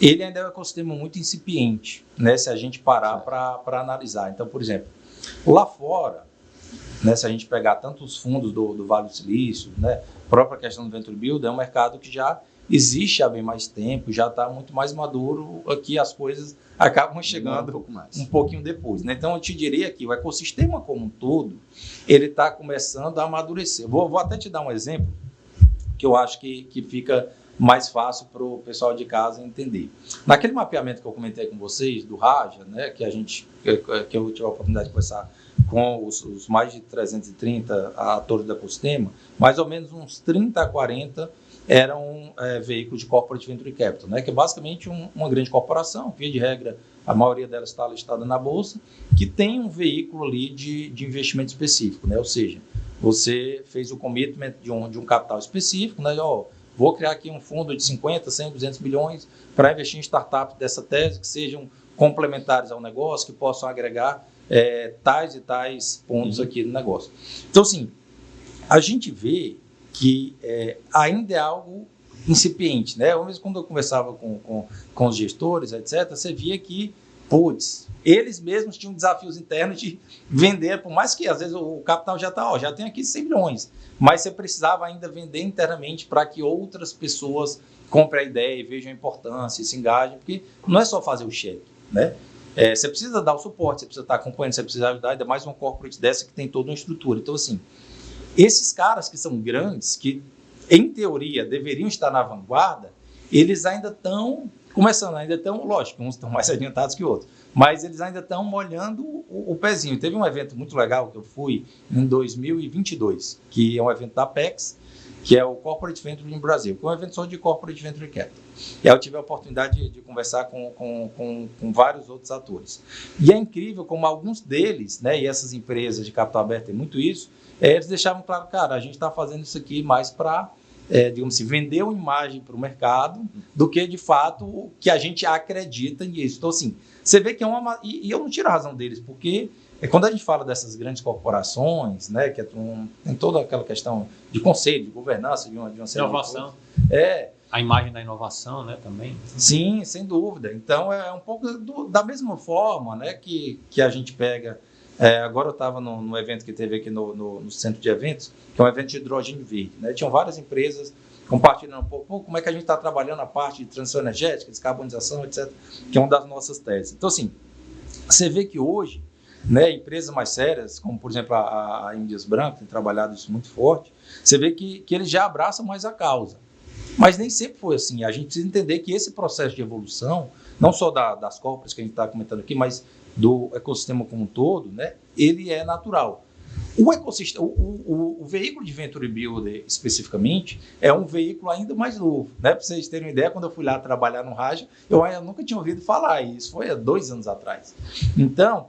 ele ainda é um ecossistema muito incipiente, né, se a gente parar para analisar. Então, por exemplo, lá fora, né, se a gente pegar tanto os fundos do Vale do Silício, né, a própria questão do Venture Build, é um mercado que já existe há bem mais tempo, já está muito mais maduro, aqui as coisas acabam chegando um pouquinho depois. Né? Então, eu te diria que o ecossistema como um todo, ele está começando a amadurecer. Vou até te dar um exemplo que eu acho que fica mais fácil para o pessoal de casa entender. Naquele mapeamento que eu comentei com vocês, do Raja, né, que eu tive a oportunidade de conversar com os mais de 330 atores do ecossistema, mais ou menos uns 30 a 40 eram veículos de Corporate Venture Capital, né, que é basicamente uma grande corporação, via de regra, a maioria delas está listada na Bolsa, que tem um veículo ali de investimento específico, né, ou seja, você fez o commitment de um capital específico, né, vou criar aqui um fundo de 50, 100, 200 milhões para investir em startups dessa tese, que sejam complementares ao negócio, que possam agregar tais e tais pontos aqui no negócio. Então, assim, a gente vê que ainda é algo incipiente, né? Mesmo quando eu conversava com os gestores, etc., você via que, eles mesmos tinham desafios internos de vender, por mais que às vezes o capital já tem aqui 100 milhões, mas você precisava ainda vender internamente para que outras pessoas comprem a ideia e vejam a importância e se engajem, porque não é só fazer o cheque, né? Você precisa dar o suporte, você precisa estar acompanhando, você precisa ajudar, ainda mais uma corporate dessa que tem toda uma estrutura. Então, assim, esses caras que são grandes, que em teoria deveriam estar na vanguarda, eles ainda estão começando, lógico, uns estão mais adiantados que outros, mas eles ainda estão molhando o pezinho. Teve um evento muito legal que eu fui em 2022, que é um evento da Apex, que é o Corporate Venture in Brasil, que é um evento só de Corporate Venture Capital. E aí eu tive a oportunidade de conversar com vários outros atores. E é incrível como alguns deles, né, e essas empresas de capital aberto têm muito isso, eles deixavam claro, cara, a gente está fazendo isso aqui mais para, digamos assim, vender uma imagem para o mercado do que, de fato, que a gente acredita nisso. Então, assim, você vê que é uma... E eu não tiro a razão deles, porque quando a gente fala dessas grandes corporações, né, que tem toda aquela questão de conselho, de governança, de uma inovação. A imagem da inovação, né, também. Sim, sem dúvida. Então, é um pouco da mesma forma, né, que a gente pega... agora eu estava no evento que teve aqui no centro de eventos, que é um evento de hidrogênio verde, né? Tinham várias empresas compartilhando um pouco como é que a gente está trabalhando a parte de transição energética, descarbonização, etc., que é uma das nossas teses. Então, assim, você vê que hoje, né, empresas mais sérias, como, por exemplo, a Índias Branco, tem trabalhado isso muito forte, você vê que eles já abraçam mais a causa. Mas nem sempre foi assim. A gente precisa entender que esse processo de evolução, não só das corporates que a gente está comentando aqui, mas do ecossistema como um todo, né, ele é natural. O ecossistema, o veículo de Venture Builder, especificamente, é um veículo ainda mais novo. Né? Para vocês terem uma ideia, quando eu fui lá trabalhar no Raja, eu nunca tinha ouvido falar, e isso foi há 2 anos atrás. Então,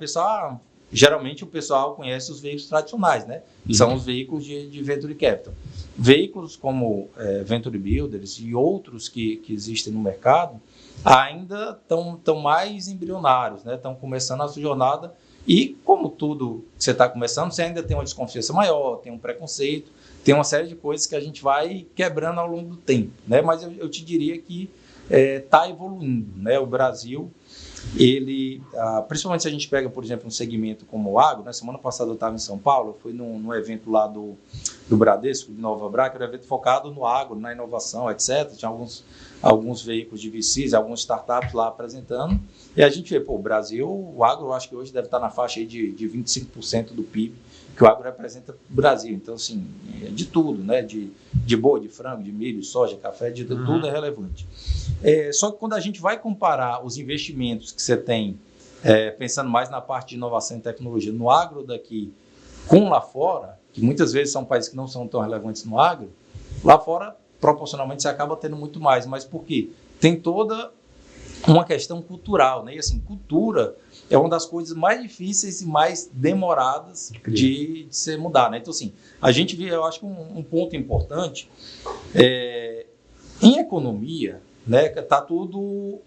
geralmente o pessoal conhece os veículos tradicionais, né? São os veículos de Venture Capital. Veículos como Venture Builders e outros que existem no mercado ainda estão mais embrionários, né? Estão começando a sua jornada e, como tudo que você está começando, você ainda tem uma desconfiança maior, tem um preconceito, tem uma série de coisas que a gente vai quebrando ao longo do tempo, né? Mas eu te diria que está evoluindo, né? O Brasil, ele, principalmente se a gente pega, por exemplo, um segmento como o agro, né? Semana passada eu estava em São Paulo, eu fui num evento lá do Bradesco, de Nova Bra, que era um evento focado no agro, na inovação, etc. Tinha alguns veículos de VCs, algumas startups lá apresentando, e a gente vê, o Brasil, o agro, eu acho que hoje deve estar na faixa aí de 25% do PIB, que o agro representa o Brasil. Então, assim, de tudo, né? De boi, de frango, de milho, soja, café, tudo é relevante. Só que quando a gente vai comparar os investimentos que você tem, pensando mais na parte de inovação e tecnologia no agro daqui com lá fora, que muitas vezes são países que não são tão relevantes no agro, lá fora, proporcionalmente, você acaba tendo muito mais. Mas por quê? Tem toda uma questão cultural, né? E assim, cultura é uma das coisas mais difíceis e mais demoradas de se mudar, né? Então, assim, a gente vê, eu acho que um ponto importante, em economia, né, tá tudo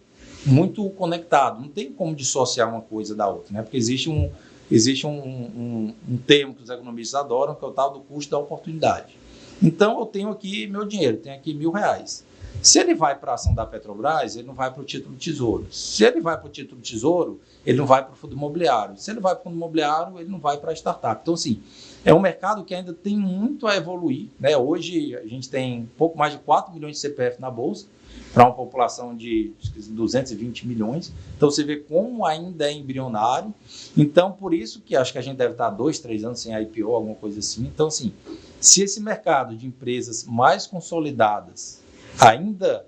muito conectado, não tem como dissociar uma coisa da outra, né? Porque existe um termo que os economistas adoram, que é o tal do custo da oportunidade. Então, eu tenho aqui meu dinheiro, tenho aqui R$1.000. Se ele vai para a ação da Petrobras, ele não vai para o título Tesouro. Se ele vai para o título Tesouro, ele não vai para o fundo imobiliário. Se ele vai para o fundo imobiliário, ele não vai para a startup. Então, assim, é um mercado que ainda tem muito a evoluir, né? Hoje, a gente tem pouco mais de 4 milhões de CPF na Bolsa, para uma população de 220 milhões. Então, você vê como ainda é embrionário. Então, por isso que acho que a gente deve estar 2, 3 anos sem IPO, alguma coisa assim. Então, assim, se esse mercado de empresas mais consolidadas ainda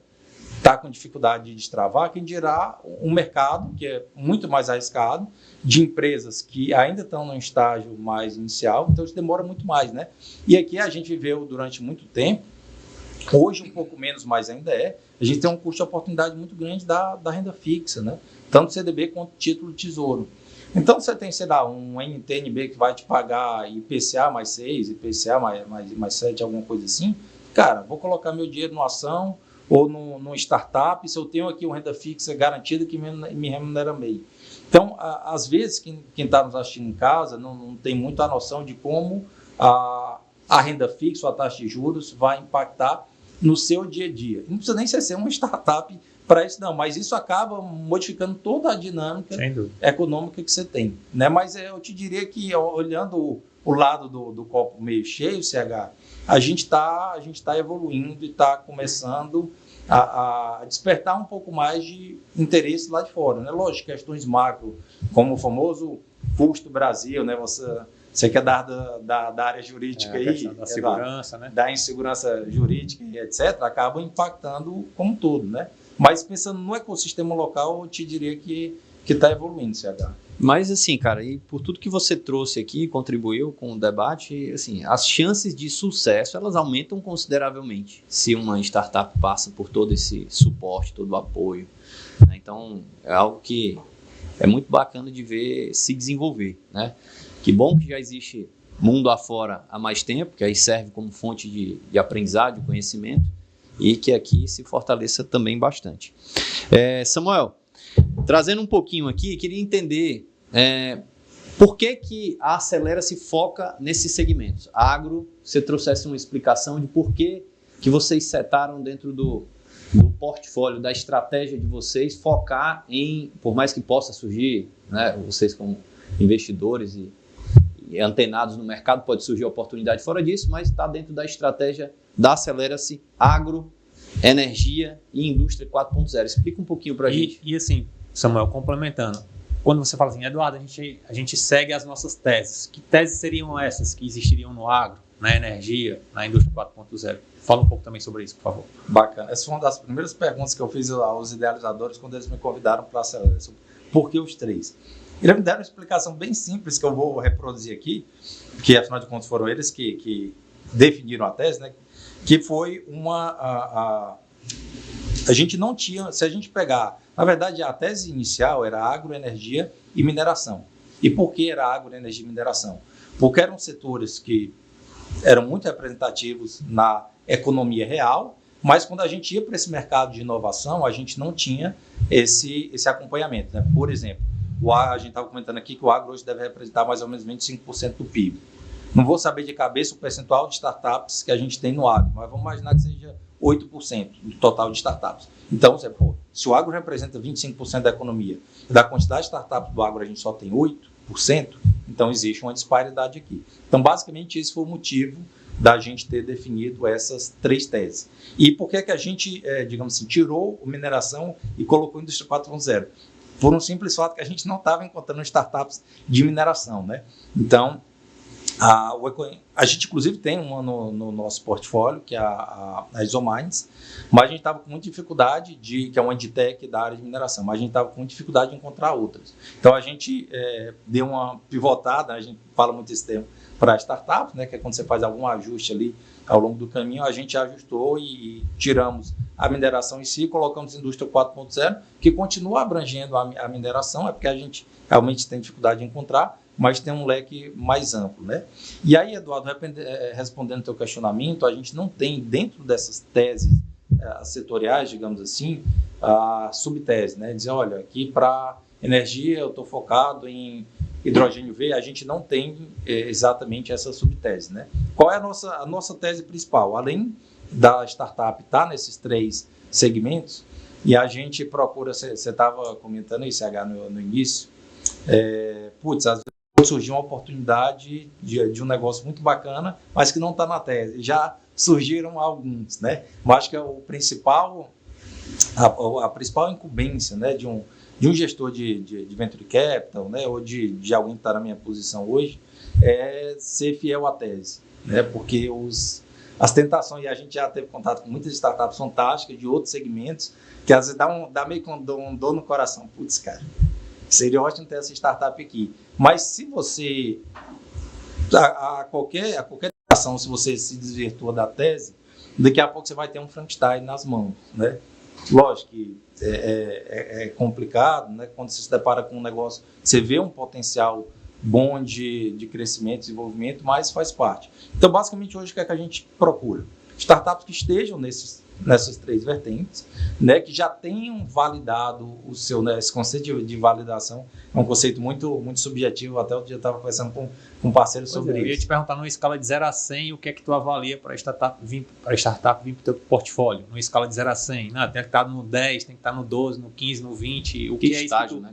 está com dificuldade de destravar, quem dirá um mercado que é muito mais arriscado, de empresas que ainda estão no estágio mais inicial, então isso demora muito mais, né? E aqui a gente viveu durante muito tempo, hoje um pouco menos, mas ainda a gente tem um custo de oportunidade muito grande da renda fixa, né? Tanto CDB quanto título Tesouro. Então você tem, sei lá, um NTNB que vai te pagar IPCA mais 6, IPCA mais 7, alguma coisa assim. Cara, vou colocar meu dinheiro numa ação ou num startup, se eu tenho aqui uma renda fixa garantida que me remunera meio. Então, às vezes, quem está nos assistindo em casa não tem muito a noção de como a renda fixa ou a taxa de juros vai impactar no seu dia a dia. Não precisa nem ser uma startup para isso, não, mas isso acaba modificando toda a dinâmica econômica que você tem, né? Mas eu te diria que, olhando o lado do copo meio cheio, CH, a gente tá evoluindo e está começando a despertar um pouco mais de interesse lá de fora, né? Lógico, questões macro, como o famoso custo Brasil, né? Você que é da área jurídica aí, da segurança, né? Da insegurança jurídica e etc., acabam impactando como todo, né? Mas pensando no ecossistema local, eu te diria que está evoluindo, CH. Mas assim, cara, e por tudo que você trouxe aqui, contribuiu com o debate, assim, as chances de sucesso, elas aumentam consideravelmente se uma startup passa por todo esse suporte, todo o apoio, né? Então, é algo que é muito bacana de ver se desenvolver, né? Que bom que já existe mundo afora há mais tempo, que aí serve como fonte de aprendizado, de conhecimento, e que aqui se fortaleça também bastante. Samuel, trazendo um pouquinho aqui, queria entender por que a Acelera se foca nesses segmentos. Agro, você trouxesse uma explicação de por que vocês setaram dentro do portfólio, da estratégia de vocês, focar em, por mais que possa surgir, né, vocês como investidores e antenados no mercado, pode surgir oportunidade fora disso, mas está dentro da estratégia da Acelera-se Agro, Energia e Indústria 4.0. Explica um pouquinho para a gente. E assim, Samuel, complementando, quando você fala assim, Eduardo, a gente segue as nossas teses. Que teses seriam essas que existiriam no agro, na energia, na Indústria 4.0? Fala um pouco também sobre isso, por favor. Bacana. Essa foi uma das primeiras perguntas que eu fiz aos idealizadores quando eles me convidaram para a Acelera. Por que os 3? Eles me deram uma explicação bem simples que eu vou reproduzir aqui, que afinal de contas foram eles que definiram a tese, né? Que foi a gente não tinha, se a gente pegar, na verdade a tese inicial era agro, energia e mineração. E por que era agro, energia e mineração? Porque eram setores que eram muito representativos na economia real, mas quando a gente ia para esse mercado de inovação, a gente não tinha esse acompanhamento, né? Por exemplo, a gente estava comentando aqui que o agro hoje deve representar mais ou menos 25% do PIB. Não vou saber de cabeça o percentual de startups que a gente tem no agro, mas vamos imaginar que seja 8% do total de startups. Então, se o agro representa 25% da economia, da quantidade de startups do agro a gente só tem 8%, então existe uma disparidade aqui. Então, basicamente, esse foi o motivo da gente ter definido essas 3 teses. E por que a gente, digamos assim, tirou a mineração e colocou a Indústria 4.0? Por um simples fato que a gente não estava encontrando startups de mineração, né? Então, a gente inclusive tem uma no nosso portfólio, que é a Isomines, mas a gente estava com muita dificuldade, que é uma edtech da área de mineração, mas a gente estava com muita dificuldade de encontrar outras. Então, a gente deu uma pivotada, a gente fala muito esse termo, para startups, né? Que é quando você faz algum ajuste ali ao longo do caminho, a gente ajustou e tiramos a mineração em si, colocamos Indústria 4.0, que continua abrangendo a mineração, é porque a gente realmente tem dificuldade de encontrar, mas tem um leque mais amplo, né? E aí, Eduardo, respondendo ao teu questionamento, a gente não tem dentro dessas teses setoriais, digamos assim, a subtese, né? Dizer, olha, aqui para energia eu estou focado em hidrogênio verde, a gente não tem exatamente essa subtese, né? Qual é a nossa tese principal? Além da startup está nesses 3 segmentos, e a gente procura, você estava comentando isso, CH, no início, às vezes surgiu uma oportunidade de um negócio muito bacana, mas que não está na tese. Já surgiram alguns, né? Mas acho que a principal incumbência, né, de um gestor de venture capital, né, ou de alguém que está na minha posição hoje, é ser fiel à tese, né? Porque as tentações, e a gente já teve contato com muitas startups fantásticas de outros segmentos, que às vezes dá meio que um dor no coração. Putz, cara, seria ótimo ter essa startup aqui. Mas se você, a qualquer ação, se você se desvirtua da tese, daqui a pouco você vai ter um Frankenstein nas mãos, né? Lógico que é complicado, né? Quando você se depara com um negócio, você vê um potencial bom de crescimento, desenvolvimento, mas faz parte. Então, basicamente, hoje, o que é que a gente procura? Startups que estejam nessas 3 vertentes, né, que já tenham validado o seu, né, esse conceito de validação é um conceito muito, muito subjetivo. Até outro dia eu estava conversando com um parceiro sobre isso. Eu ia te perguntar, numa escala de 0 a 100, o que é que tu avalia para a startup vir para o teu portfólio? Numa escala de 0 a 100? Não, tem que estar no 10, tem que estar no 12, no 15, no 20. O que é estágio, isso?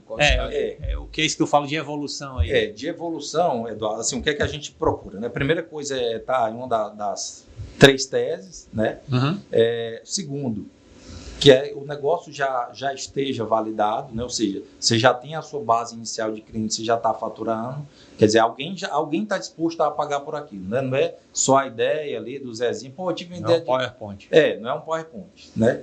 O que é isso que tu fala de evolução aí? De evolução, Eduardo, assim, o que é que a gente procura, né? A primeira coisa é estar em uma das 3 teses, né? Uhum. Segundo, que o negócio já esteja validado, né? Ou seja, você já tem a sua base inicial de cliente, você já está faturando, quer dizer, alguém está disposto a pagar por aquilo, né? Não é só a ideia ali do Zezinho, eu tive uma ideia. Não é um PowerPoint. Não é um PowerPoint, né?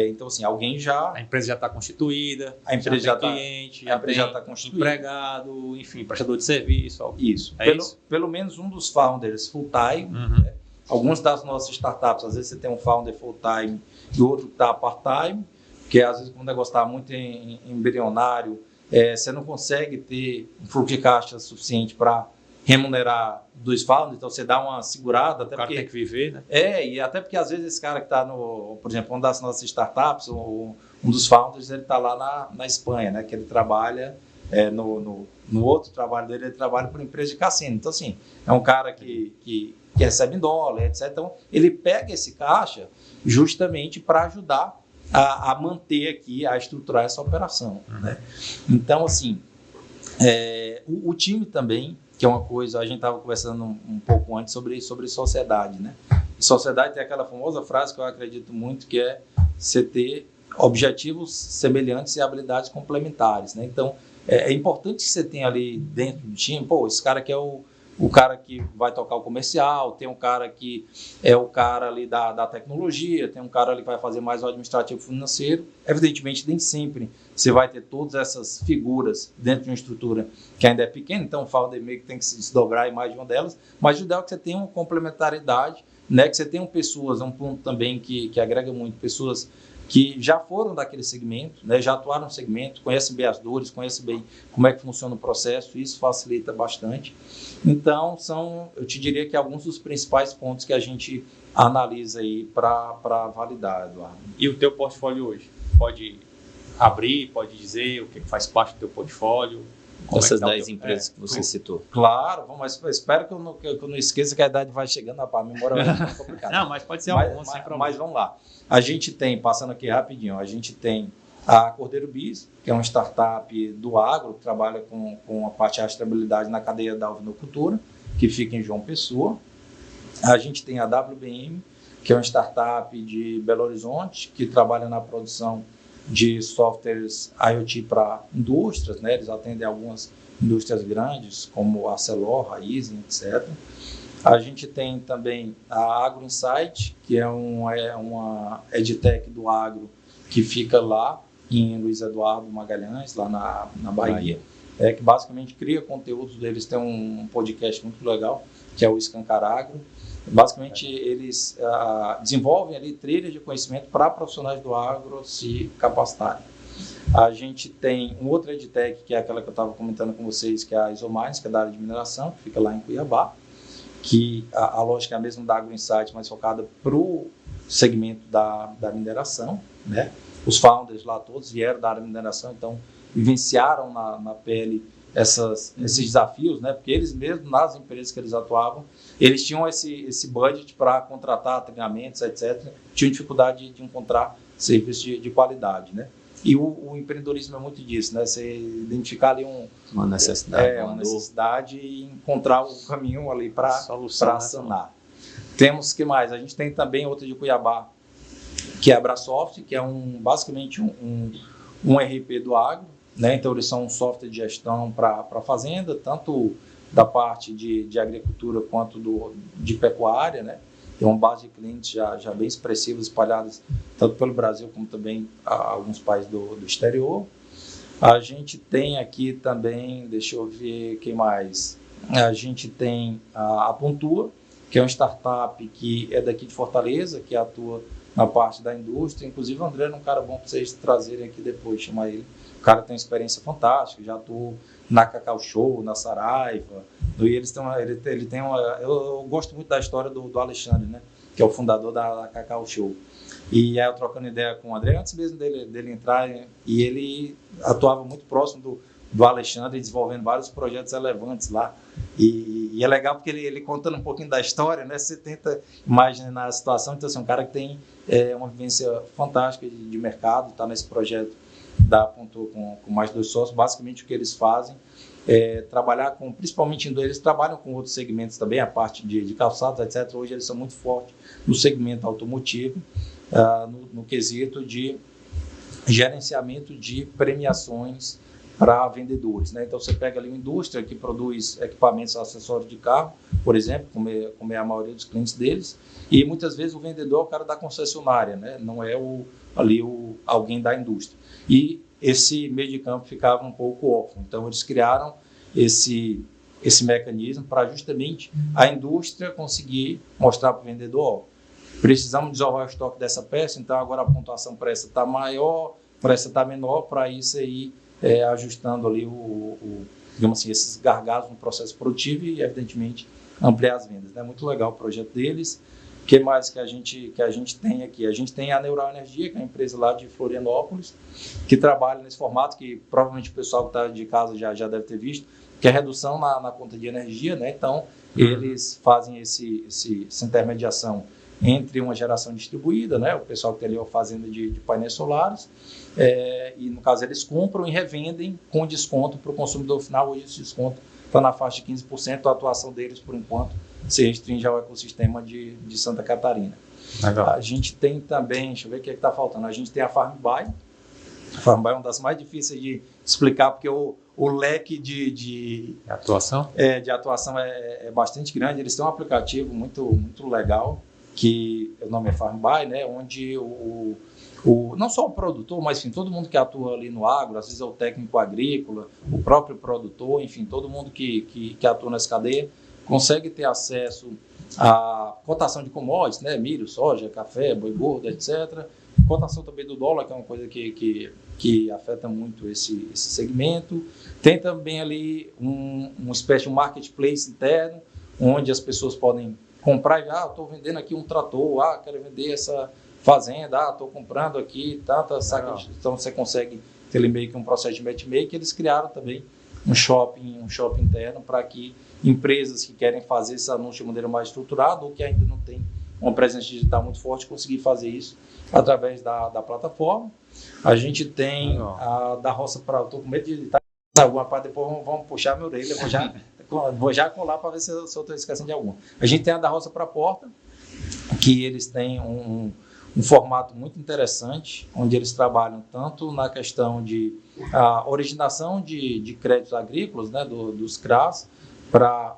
Então, assim, alguém já... A empresa já está constituída, a empresa já tem cliente, a empresa já está constituída, empregado, enfim, prestador de serviço. Isso. Isso? Pelo menos um dos founders full-time, uhum. né? Algumas das nossas startups, às vezes você tem um founder full-time e outro que está part-time, porque às vezes quando o negócio está muito embrionário, você não consegue ter um fluxo de caixa suficiente para remunerar 2 founders, então você dá uma segurada. Até o cara porque tem que viver, né? E até porque às vezes esse cara que está por exemplo, uma das nossas startups, um dos founders, ele está lá na Espanha, né? Que ele trabalha no outro trabalho dele, ele trabalha por empresa de cassino. Então, assim, é um cara que recebe em dólar, etc. Então, ele pega esse caixa justamente para ajudar a manter aqui, a estruturar essa operação, né? Então, assim, o time também, que é uma coisa, a gente estava conversando um pouco antes sobre sociedade, né? E sociedade tem aquela famosa frase que eu acredito muito, que é você ter objetivos semelhantes e habilidades complementares, né? Então, é importante que você tenha ali dentro do time, esse cara que é o cara que vai tocar o comercial, tem um cara que é o cara ali da tecnologia, tem um cara ali que vai fazer mais o administrativo financeiro. Evidentemente, nem sempre você vai ter todas essas figuras dentro de uma estrutura que ainda é pequena, então o founder meio que tem que se desdobrar em mais de uma delas, mas o ideal é que você tenha uma complementaridade, né? Que você tenha pessoas, é um ponto também que agrega muito, pessoas que já foram daquele segmento, né, já atuaram no segmento, conhecem bem as dores, conhecem bem como é que funciona o processo, isso facilita bastante. Então, eu te diria que alguns dos principais pontos que a gente analisa aí para validar, Eduardo. E o teu portfólio hoje? Pode abrir, pode dizer o que faz parte do teu portfólio? Essas 10 empresas que você citou. Claro, mas espero que eu não esqueça que a idade vai chegando, a memória vai ficar complicada. Não, mas pode ser alguma, sem problema. Mas vamos lá. A gente tem, passando aqui rapidinho, a gente tem a Cordeiro Bis, que é uma startup do agro, que trabalha com a parte de rastreabilidade na cadeia da ovinocultura, que fica em João Pessoa. A gente tem a WBM, que é uma startup de Belo Horizonte, que trabalha na produção de softwares IoT para indústrias, né? Eles atendem algumas indústrias grandes, como a Celor, a Easy, etc. A gente tem também a Agro Insight, que é uma edtech do agro, que fica lá em Luiz Eduardo Magalhães, lá na Bahia. Que basicamente cria conteúdos deles, tem um podcast muito legal, que é o Escancar Agro. Basicamente, eles desenvolvem ali trilhas de conhecimento para profissionais do agro se capacitarem. A gente tem um outro edtech, que é aquela que eu estava comentando com vocês, que é a Isomines, que é da área de mineração, que fica lá em Cuiabá, que a lógica é a mesma da Agro Insight, mas focada para o segmento da mineração, né? Os founders lá todos vieram da área de mineração, então vivenciaram na pele esses desafios, né? Porque eles mesmos, nas empresas que eles atuavam, eles tinham esse budget para contratar treinamentos, etc. Tinham dificuldade de encontrar serviços de qualidade, né? E o empreendedorismo é muito disso, né? Você identificar ali uma necessidade, uma necessidade e encontrar o caminho ali para sanar. Temos que mais? A gente tem também outra de Cuiabá, que é a Abrasoft, que é basicamente um RP do agro, né? Então eles são um software de gestão para a fazenda, tanto da parte de agricultura quanto de pecuária, né? Tem uma base de clientes já bem expressivas, espalhadas tanto pelo Brasil como também alguns países do exterior. A gente tem aqui também, deixa eu ver quem mais, a gente tem a Pontua, que é uma startup que é daqui de Fortaleza, que atua na parte da indústria. Inclusive o André é um cara bom para vocês trazerem aqui depois, chamar ele. O cara tem uma experiência fantástica, já atuou na Cacau Show, na Saraiva, e eles têm eu gosto muito da história do Alexandre, né, que é o fundador da Cacau Show. E aí eu trocando ideia com o André, antes mesmo dele entrar, e ele atuava muito próximo do Alexandre, desenvolvendo vários projetos relevantes lá. E é legal porque ele contando um pouquinho da história, né, você tenta imaginar a situação. Então, assim, um cara que tem uma vivência fantástica de mercado, está nesse projeto da Pontua com mais 2 sócios. Basicamente o que eles fazem é trabalhar principalmente eles trabalham com outros segmentos também, a parte de calçados, etc. Hoje eles são muito fortes no segmento automotivo, no quesito de gerenciamento de premiações para vendedores, né? Então você pega ali uma indústria que produz equipamentos, acessórios de carro, por exemplo, como é a maioria dos clientes deles, e muitas vezes o vendedor é o cara da concessionária, né? Não é alguém da indústria. E esse meio de campo ficava um pouco órfão. Então eles criaram esse mecanismo para justamente a indústria conseguir mostrar para o vendedor: precisamos desovar o estoque dessa peça, então agora a pontuação para essa está maior, para essa está menor, para isso aí ajustando ali digamos assim, esses gargalos no processo produtivo e, evidentemente, ampliar as vendas. É muito legal o projeto deles. O que mais que a gente tem aqui? A gente tem a Neural Energia, que é uma empresa lá de Florianópolis, que trabalha nesse formato que provavelmente o pessoal que está de casa já deve ter visto, que é a redução na conta de energia, né? Então, eles fazem essa intermediação entre uma geração distribuída, né? O pessoal que tem ali a fazenda de painéis solares, e no caso eles compram e revendem com desconto para o consumidor final. Hoje esse desconto está na faixa de 15%, a atuação deles, por enquanto, se restringe ao ecossistema de Santa Catarina. Legal. A gente tem também, deixa eu ver o que está faltando, a gente tem a FarmBuy. A FarmBuy é uma das mais difíceis de explicar, porque o leque de atuação é bastante grande. Eles têm um aplicativo muito, muito legal, que o nome é FarmBuy, né, onde não só o produtor, mas enfim, todo mundo que atua ali no agro, às vezes é o técnico agrícola, o próprio produtor, enfim, todo mundo que atua nessa cadeia, consegue ter acesso à cotação de commodities, né, milho, soja, café, boi gordo, etc. Cotação também do dólar, que é uma coisa que afeta muito esse segmento. Tem também ali uma espécie de um marketplace interno, onde as pessoas podem comprar e estou vendendo aqui um trator, quero vender essa fazenda, estou comprando aqui, então você consegue ter meio que um processo de matchmaking. Eles criaram também um shopping interno para que empresas que querem fazer esse anúncio de maneira mais estruturada ou que ainda não tem uma presença digital muito forte, conseguir fazer isso através da plataforma. A gente tem a da Roça para... Estou com medo de editar alguma parte, depois vamos puxar minha orelha, vou já colar para ver se eu estou esquecendo de alguma. A gente tem a da Roça para a Porta, que eles têm um formato muito interessante, onde eles trabalham tanto na questão de originação de créditos agrícolas, né, dos CRAs, para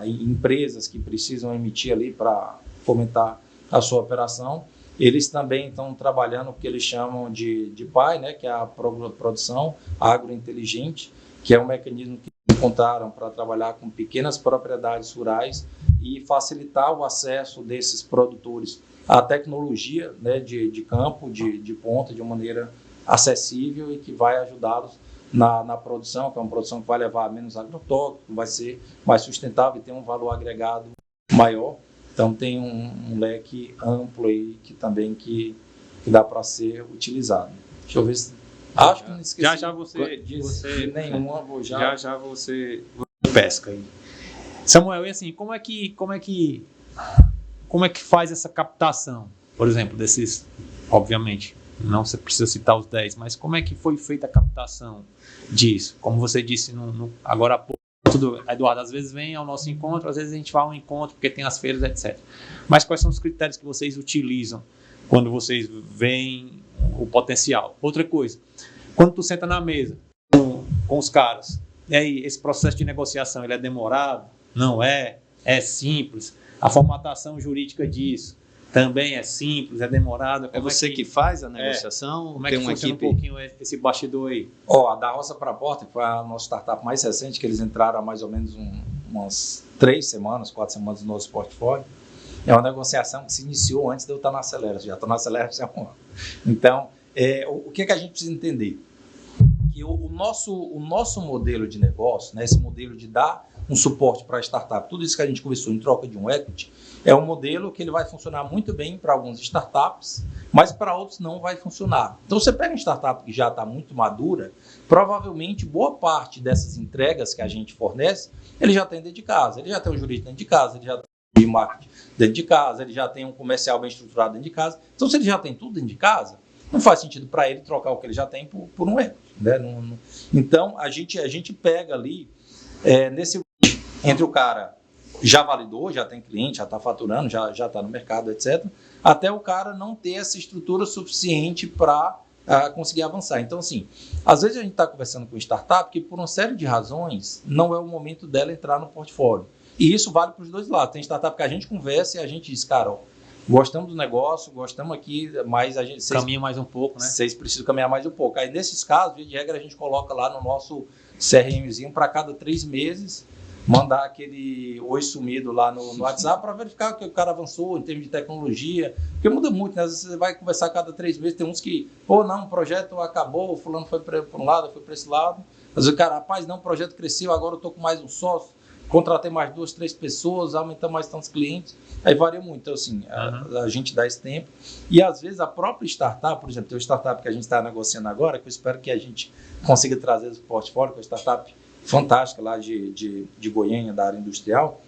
empresas que precisam emitir ali para fomentar a sua operação. Eles também estão trabalhando o que eles chamam de PAI, né, que é a produção agrointeligente, que é um mecanismo que encontraram para trabalhar com pequenas propriedades rurais e facilitar o acesso desses produtores à tecnologia, né, de campo, de ponta, de uma maneira acessível e que vai ajudá-los na produção, que é uma produção que vai levar menos agrotóxico, vai ser mais sustentável e tem um valor agregado maior. Então tem um leque amplo aí que também que dá para ser utilizado. Deixa eu ver se Acho que não esqueci. Já você nenhuma, vou já. Já você pesca aí. Samuel, e assim, como é que faz essa captação? Por exemplo, desses, obviamente, não você precisa citar os 10, mas como é que foi feita a captação disso? Como você disse agora há pouco, Eduardo, às vezes vem ao nosso encontro, às vezes a gente vai ao encontro porque tem as feiras, etc. Mas quais são os critérios que vocês utilizam quando vocês veem o potencial? Outra coisa, quando tu senta na mesa com os caras, e aí esse processo de negociação, ele é demorado? Não é? É simples? A formatação jurídica disso também é simples, é demorado? É você que faz a negociação? Como é tem que uma funciona equipe? um pouquinho esse bastidor aí? A da Roça para a Porta, que foi a nossa startup mais recente, que eles entraram há mais ou menos umas 3 semanas, 4 semanas no nosso portfólio. É uma negociação que se iniciou antes de eu estar na Acelera. Já estou na Acelera há um ano. Então, o que a gente precisa entender? Que o nosso modelo de negócio, né, esse modelo de dar um suporte para a startup, tudo isso que a gente conversou em troca de um equity, é um modelo que ele vai funcionar muito bem para algumas startups, mas para outros não vai funcionar. Então, você pega uma startup que já está muito madura, provavelmente boa parte dessas entregas que a gente fornece, ele já tem dentro de casa, ele já tem um jurídico dentro de casa, ele já tem um de marketing dentro de casa, ele já tem um comercial bem estruturado dentro de casa. Então, se ele já tem tudo dentro de casa, não faz sentido para ele trocar o que ele já tem por um equity, né? Então, a gente pega ali, entre o cara já validou, já tem cliente, já está faturando, já está no mercado, etc., até o cara não ter essa estrutura suficiente para conseguir avançar. Então, assim, às vezes a gente está conversando com startup que, por uma série de razões, não é o momento dela entrar no portfólio. E isso vale para os dois lados. Tem startup que a gente conversa e a gente diz, cara, gostamos do negócio, gostamos aqui, mas a gente... Caminha mais um pouco, né? Vocês precisam caminhar mais um pouco. Aí, nesses casos, via de regra, a gente coloca lá no nosso CRMzinho para cada 3 meses, mandar aquele oi sumido lá no WhatsApp para verificar que o cara avançou em termos de tecnologia, porque muda muito, né? Às vezes você vai conversar a cada 3 meses, tem uns que, não, o projeto acabou, o fulano foi para um lado, foi para esse lado. Às vezes o cara, rapaz, não, o projeto cresceu, agora eu estou com mais um sócio, contratei mais 2, 3 pessoas, aumentamos mais tantos clientes, aí varia muito. Então, assim, a gente dá esse tempo. E, às vezes, a própria startup, por exemplo, tem uma startup que a gente está negociando agora, que eu espero que a gente consiga trazer esse portfólio, que é uma startup fantástica lá de Goiânia, da área industrial,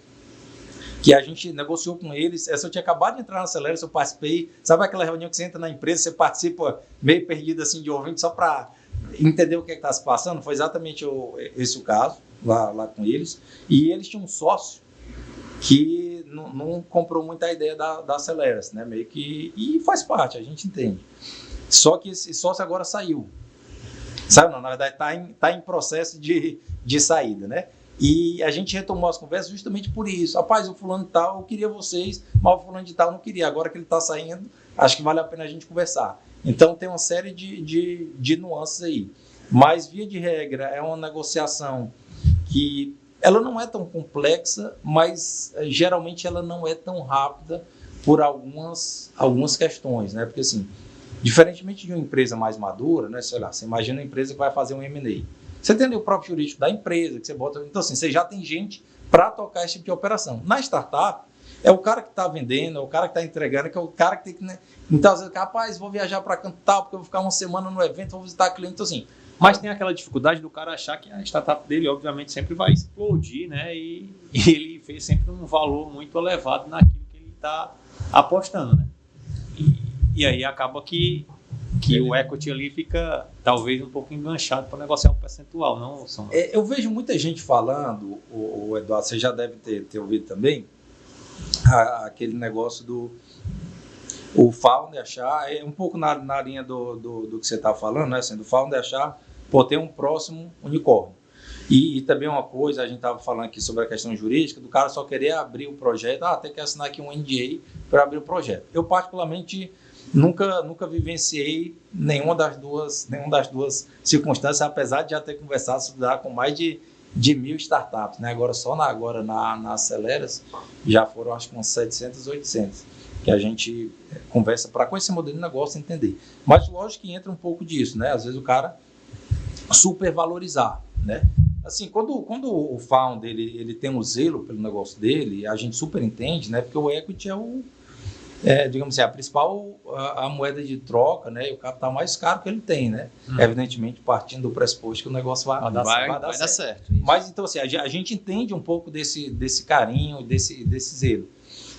que a gente negociou com eles. Essa eu tinha acabado de entrar na Acelera, eu participei. Sabe aquela reunião que você entra na empresa, você participa meio perdido assim de ouvinte, só para entender o que está se passando? Foi exatamente esse o caso, lá com eles. E eles tinham um sócio que não comprou muito a ideia da Acelera, né? Meio que, e faz parte, a gente entende. Só que esse sócio agora saiu. Sabe, não, na verdade está em processo de saída, né? E a gente retomou as conversas justamente por isso. Rapaz, o fulano de tal, eu queria vocês, mas o fulano de tal não queria. Agora que ele está saindo, acho que vale a pena a gente conversar. Então, tem uma série de nuances aí. Mas, via de regra, é uma negociação que ela não é tão complexa, mas geralmente ela não é tão rápida por algumas questões, né? Porque, assim, diferentemente de uma empresa mais madura, né? Sei lá, você imagina uma empresa que vai fazer um M&A. Você tem ali o próprio jurídico da empresa, que você bota... Então, assim, você já tem gente para tocar esse tipo de operação. Na startup, é o cara que está vendendo, é o cara que está entregando, que é o cara que tem que... Né? Então, às vezes, rapaz, vou viajar para canto tal, porque eu vou ficar uma semana no evento, vou visitar cliente, então, assim... Mas tem aquela dificuldade do cara achar que a startup dele, obviamente, sempre vai explodir, né? E ele fez sempre um valor muito elevado naquilo que ele está apostando, né? E aí acaba que o equity ali fica talvez um pouco enganchado para negociar um percentual, não, Samuel? Eu vejo muita gente falando, o Eduardo, você já deve ter ouvido também, aquele negócio do o founder achar, um pouco na linha do que você está falando, né? Assim, do founder achar, ter um próximo unicórnio. E também uma coisa, a gente estava falando aqui sobre a questão jurídica, do cara só querer abrir o projeto, tem que assinar aqui um NDA para abrir o projeto. Eu, particularmente, nunca vivenciei nenhuma das duas circunstâncias, apesar de já ter conversado com mais de 1.000 startups, né? Agora, só na Aceleras, já foram, acho que uns 700, 800, que a gente conversa para com esse modelo de negócio entender. Mas, lógico que entra um pouco disso, né? Às vezes o cara supervalorizar, né? Assim, quando o founder ele tem um zelo pelo negócio dele, a gente super entende, né? Porque o equity digamos assim, a principal a moeda de troca, né, e o capital mais caro que ele tem, né? Evidentemente, partindo do pressuposto que o negócio vai dar certo. Mas, então, assim, a gente entende um pouco desse carinho, desse zelo.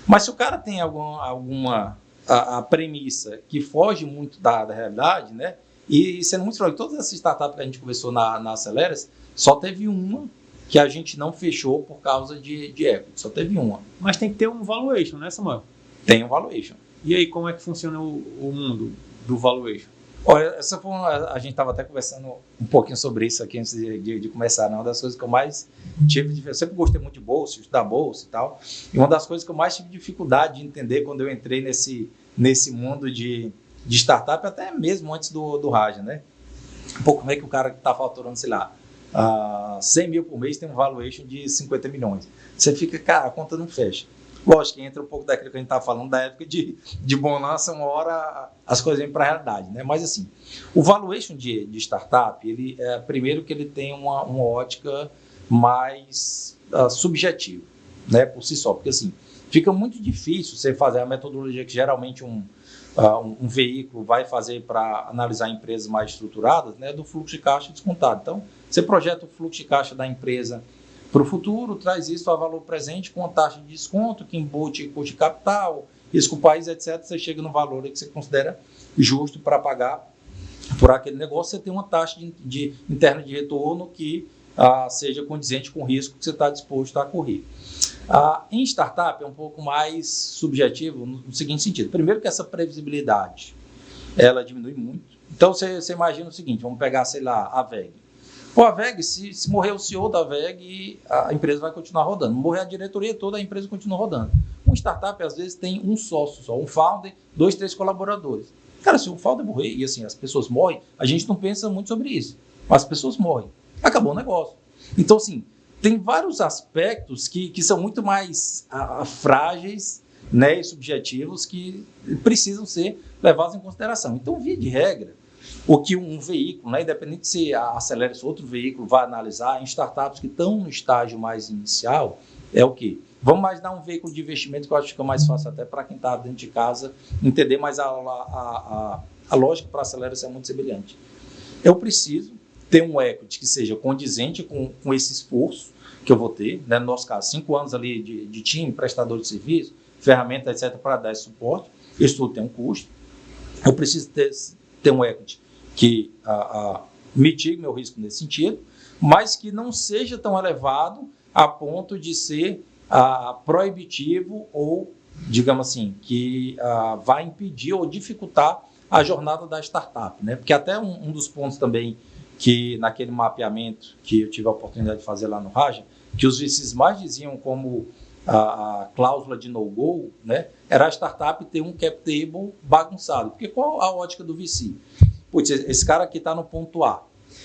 Mas se o cara tem alguma a premissa que foge muito da realidade, né? E sendo muito franco, todas essas startups que a gente conversou na Aceleras, só teve uma que a gente não fechou por causa de equity, só teve uma. Mas tem que ter um valuation, né, Samuel? Tem um valuation. E aí, como é que funciona o mundo do valuation? Olha, a gente estava até conversando um pouquinho sobre isso aqui antes de começar, né? Uma das coisas que eu mais tive, eu sempre gostei muito de bolsa, estudar bolsa e tal, e uma das coisas que eu mais tive dificuldade de entender quando eu entrei nesse mundo de startup, até mesmo antes do Raja, né? Pô, como é que o cara que está faturando, sei lá, 100 mil por mês tem um valuation de 50 milhões? Você fica, cara, a conta não fecha. Lógico que entra um pouco daquilo que a gente estava falando, da época de bonança, uma hora as coisas vêm para a realidade, né? Mas assim, o valuation de startup, ele primeiro que ele tem uma ótica mais subjetiva, né, por si só, porque assim, fica muito difícil você fazer a metodologia que geralmente um veículo vai fazer para analisar empresas mais estruturadas, né, do fluxo de caixa descontado. Então, você projeta o fluxo de caixa da empresa para o futuro, traz isso a valor presente com a taxa de desconto, que embute custo de capital, risco país, etc. Você chega no valor que você considera justo para pagar por aquele negócio. Você tem uma taxa interna de retorno que seja condizente com o risco que você está disposto a correr. Em startup é um pouco mais subjetivo no seguinte sentido. Primeiro que essa previsibilidade ela diminui muito. Então você imagina o seguinte, vamos pegar, sei lá, a VEG. Pô, a VEG, se morrer o CEO da VEG, a empresa vai continuar rodando. Morrer a diretoria toda, a empresa continua rodando. Um startup, às vezes, tem um sócio só, um founder, 2, 3 colaboradores. Cara, se o founder morrer e assim, as pessoas morrem, a gente não pensa muito sobre isso. Mas as pessoas morrem. Acabou o negócio. Então, assim, tem vários aspectos que são muito mais frágeis, né, e subjetivos que precisam ser levados em consideração. Então, via de regra, o que um veículo, né, independente se acelera se outro veículo vai analisar, em startups que estão no estágio mais inicial, é o quê? Vamos imaginar um veículo de investimento que eu acho que fica mais fácil até para quem está dentro de casa entender, mas a lógica para acelerar é muito semelhante. Eu preciso ter um equity que seja condizente com esse esforço que eu vou ter, né? No nosso caso, 5 anos ali de time, prestador de serviço, ferramenta, etc., para dar esse suporte. Isso tudo tem um custo. Eu preciso ter um equity que mitigue meu risco nesse sentido, mas que não seja tão elevado a ponto de ser proibitivo ou, digamos assim, que vai impedir ou dificultar a jornada da startup, né? Porque até um dos pontos também que naquele mapeamento que eu tive a oportunidade de fazer lá no Raja, que os VCs mais diziam como a cláusula de no-go, né, era a startup ter um cap table bagunçado. Porque qual a ótica do VC? Putz, esse cara aqui está no ponto A.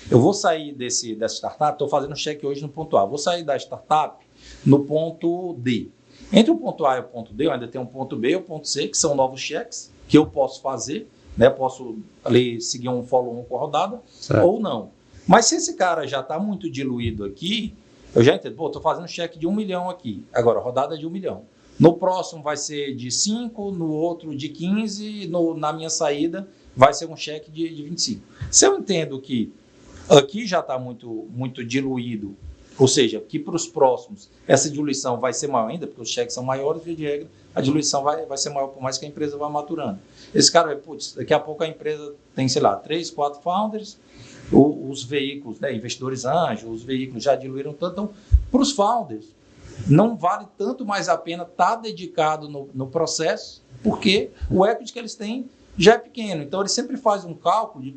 Eu vou sair dessa startup, estou fazendo cheque hoje no ponto A. Vou sair da startup no ponto D. Entre o ponto A e o ponto D, eu ainda tenho um ponto B e o ponto C, que são novos cheques que eu posso fazer, né? Posso ali seguir um follow-on com a rodada, certo, ou não. Mas se esse cara já está muito diluído aqui, eu já entendo, estou fazendo cheque de 1 milhão aqui, agora rodada de 1 milhão. No próximo vai ser de 5, no outro de 15, na minha saída vai ser um cheque de 25. Se eu entendo que aqui já está muito, muito diluído, ou seja, que para os próximos essa diluição vai ser maior ainda, porque os cheques são maiores, via de regra, a diluição vai ser maior, por mais que a empresa vá maturando. Esse cara vai, putz, daqui a pouco a empresa tem, sei lá, 3, 4 founders, os veículos, né, investidores anjos, os veículos já diluíram tanto. Então, para os founders, não vale tanto mais a pena estar dedicado no processo, porque o equity que eles têm já é pequeno. Então, ele sempre faz um cálculo de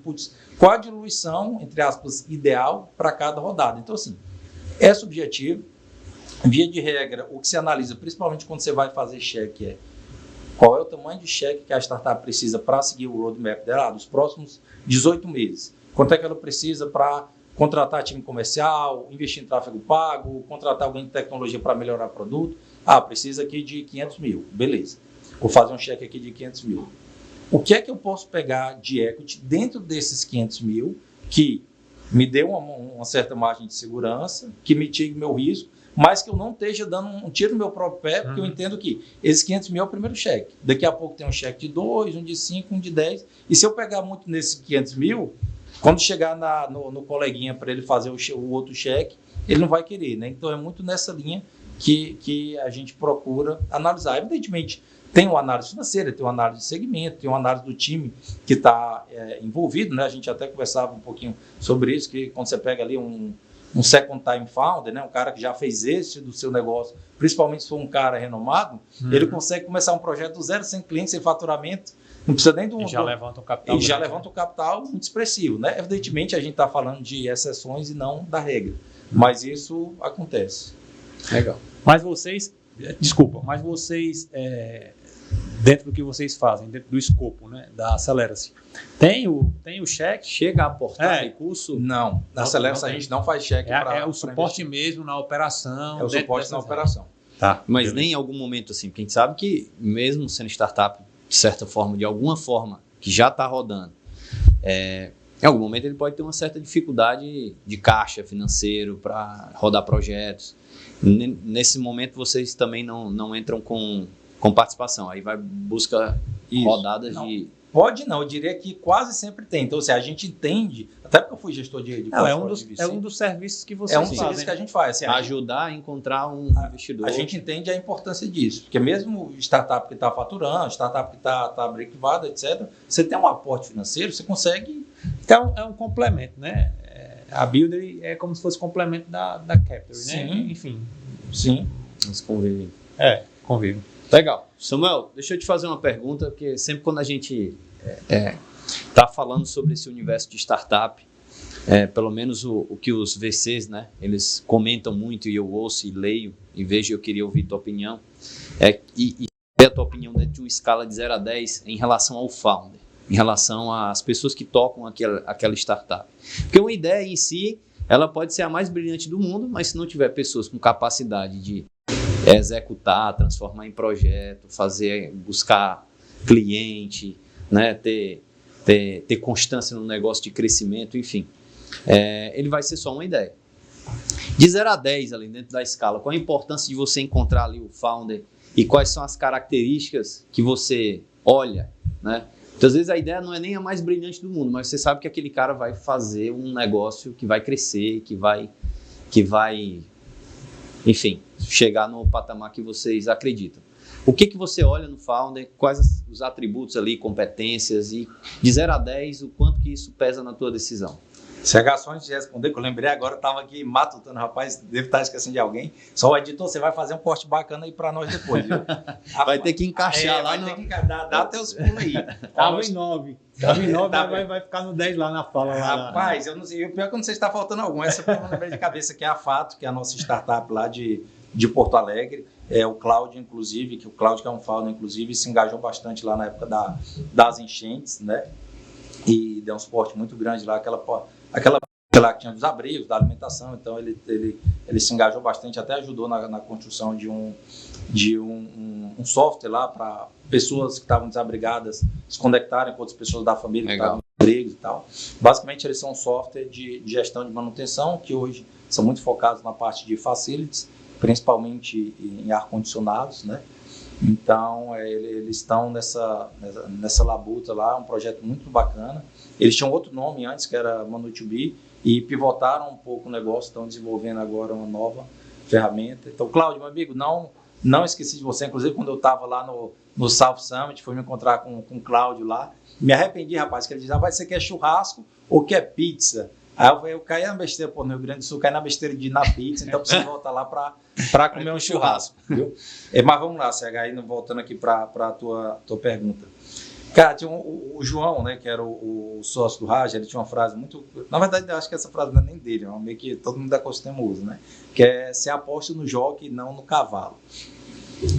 qual a diluição, entre aspas, ideal para cada rodada. Então, assim, é subjetivo. Via de regra, o que se analisa, principalmente quando você vai fazer cheque, é qual é o tamanho de cheque que a startup precisa para seguir o roadmap dela dos próximos 18 meses. Quanto é que ela precisa para contratar time comercial, investir em tráfego pago, contratar alguém de tecnologia para melhorar o produto? Precisa aqui de 500 mil. Beleza. Vou fazer um cheque aqui de 500 mil. O que é que eu posso pegar de equity dentro desses 500 mil que me dê uma certa margem de segurança, que mitigue meu risco, mas que eu não esteja dando um tiro no meu próprio pé, porque eu entendo que esses 500 mil é o primeiro cheque. Daqui a pouco tem um cheque de 2, um de 5, um de 10. E se eu pegar muito nesses 500 mil, quando chegar no coleguinha para ele fazer o outro cheque, ele não vai querer, né? Então é muito nessa linha que a gente procura analisar. Evidentemente, tem uma análise financeira, tem uma análise de segmento, tem uma análise do time que está envolvido, né? A gente até conversava um pouquinho sobre isso, que quando você pega ali um second time founder, né? Um cara que já fez êxito do seu negócio, principalmente se for um cara renomado, ele consegue começar um projeto do zero, sem clientes, sem faturamento, não precisa nem do... E já levanta um capital. E já levanta um capital muito expressivo, né? Evidentemente, a gente está falando de exceções e não da regra, mas isso acontece. Legal. Mas vocês, dentro do que vocês fazem, dentro do escopo, né, da Acelera-se, tem o cheque? Chega a aportar recurso? Não, na Acelera-se a gente não faz cheque. É o suporte mesmo na operação. É o suporte na operação. Tá. Mas nem em algum momento assim, porque a gente sabe que mesmo sendo startup, de certa forma, de alguma forma, que já está rodando, em algum momento ele pode ter uma certa dificuldade de caixa financeiro para rodar projetos. Nesse momento vocês também não entram com participação, aí vai buscar rodadas de... Pode não, eu diria que quase sempre tem. Então, assim, a gente entende, até porque eu fui gestor de é um dos serviços que vocês fazem. É um dos serviços que a gente faz. Assim, ajudar a encontrar um investidor. A gente entende a importância disso, porque mesmo startup que está faturando, startup que está break-even, etc., você tem um aporte financeiro, você consegue... Então, é um complemento, né? A Builder é como se fosse complemento da Capture, sim, né? Enfim. Sim. Eles convivem. Convivem. Legal. Samuel, deixa eu te fazer uma pergunta, porque sempre quando a gente está falando sobre esse universo de startup, pelo menos o que os VCs, né, eles comentam muito e eu ouço e leio e vejo, eu queria ouvir tua opinião, e ver a tua opinião dentro de uma escala de 0 a 10 em relação ao founder, em relação às pessoas que tocam aquela startup. Porque uma ideia em si, ela pode ser a mais brilhante do mundo, mas se não tiver pessoas com capacidade de executar, transformar em projeto, buscar cliente, né, ter constância no negócio de crescimento, enfim, ele vai ser só uma ideia. De 0 a 10 ali dentro da escala, qual a importância de você encontrar ali o founder e quais são as características que você olha, né? Muitas vezes a ideia não é nem a mais brilhante do mundo, mas você sabe que aquele cara vai fazer um negócio que vai crescer, que vai enfim, chegar no patamar que vocês acreditam. O que você olha no founder, quais os atributos ali, competências, e de 0 a 10, o quanto que isso pesa na tua decisão? CH, só antes de responder, que eu lembrei agora, eu estava aqui matutando, rapaz, devo estar esquecendo de alguém. Só o editor, você vai fazer um corte bacana aí para nós depois, viu? Vai ter que encaixar lá. Vai ter que dar até os pulos aí. Estava em 9. Vai ficar no 10 lá na fala. Rapaz, eu não sei, o pior é que eu não sei se está faltando algum. Essa foi uma lembrei de cabeça, que é a Fato, que é a nossa startup lá de Porto Alegre. O Cláudio, inclusive, que é um founder, inclusive, se engajou bastante lá na época das enchentes, né? E deu um suporte muito grande lá, aquela que tinha dos abrigos, da alimentação. Então ele se engajou bastante, até ajudou na construção de um software lá para pessoas que estavam desabrigadas se conectarem com outras pessoas da família que estavam abrigos e tal. Basicamente, eles são um software de gestão de manutenção, que hoje são muito focados na parte de facilities, principalmente em ar-condicionados, né? Então, eles estão nessa labuta lá, um projeto muito bacana. Eles tinham outro nome antes, que era Manu2B, e pivotaram um pouco o negócio, estão desenvolvendo agora uma nova ferramenta. Então, Cláudio, meu amigo, não esqueci de você. Inclusive, quando eu estava lá no South Summit, fui me encontrar com o Cláudio lá. Me arrependi, rapaz, que ele dizia, você quer churrasco ou quer pizza? Aí eu caí na besteira, no Rio Grande do Sul, caí na besteira de ir na pizza, então preciso voltar lá para comer um churrasco, viu? Mas vamos lá, CH, voltando aqui para a tua pergunta. Cara, tinha o João, né, que era o sócio do Raj, ele tinha uma frase muito... Na verdade, eu acho que essa frase não é nem dele, é meio que todo mundo da ecossistema usa, né? Que é se aposta no jockey e não no cavalo.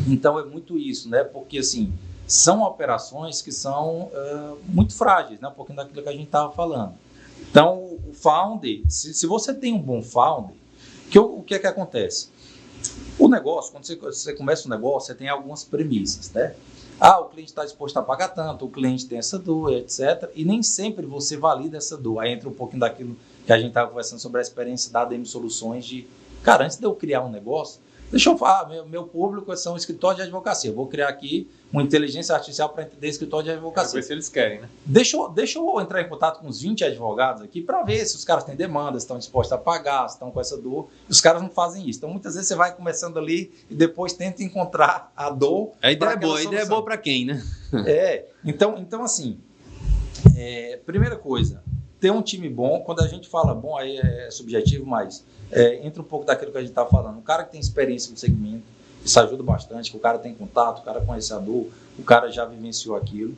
Então, é muito isso, né? Porque, assim, são operações que são muito frágeis, né? Um pouquinho daquilo que a gente estava falando. Então, o founder, se você tem um bom founder, o que é que acontece? O negócio, quando você começa um negócio, você tem algumas premissas, né? O cliente está disposto a pagar tanto, o cliente tem essa dor, etc. E nem sempre você valida essa dor. Aí entra um pouquinho daquilo que a gente estava conversando sobre a experiência da ADM Soluções de, cara, antes de eu criar um negócio, deixa eu falar, meu público são escritórios de advocacia. Eu vou criar aqui uma inteligência artificial para entender escritório de advocacia. Ver se eles querem, né? Deixa eu entrar em contato com uns 20 advogados aqui para ver se os caras têm demanda, se estão dispostos a pagar, se estão com essa dor. Os caras não fazem isso. Então, muitas vezes você vai começando ali e depois tenta encontrar a dor. A ideia é boa para quem, né? Então assim, primeira coisa, ter um time bom. Quando a gente fala bom, aí é subjetivo, mas entra um pouco daquilo que a gente está falando. Um cara que tem experiência no segmento, isso ajuda bastante, que o cara tem contato, o cara conhece a dor, o cara já vivenciou aquilo.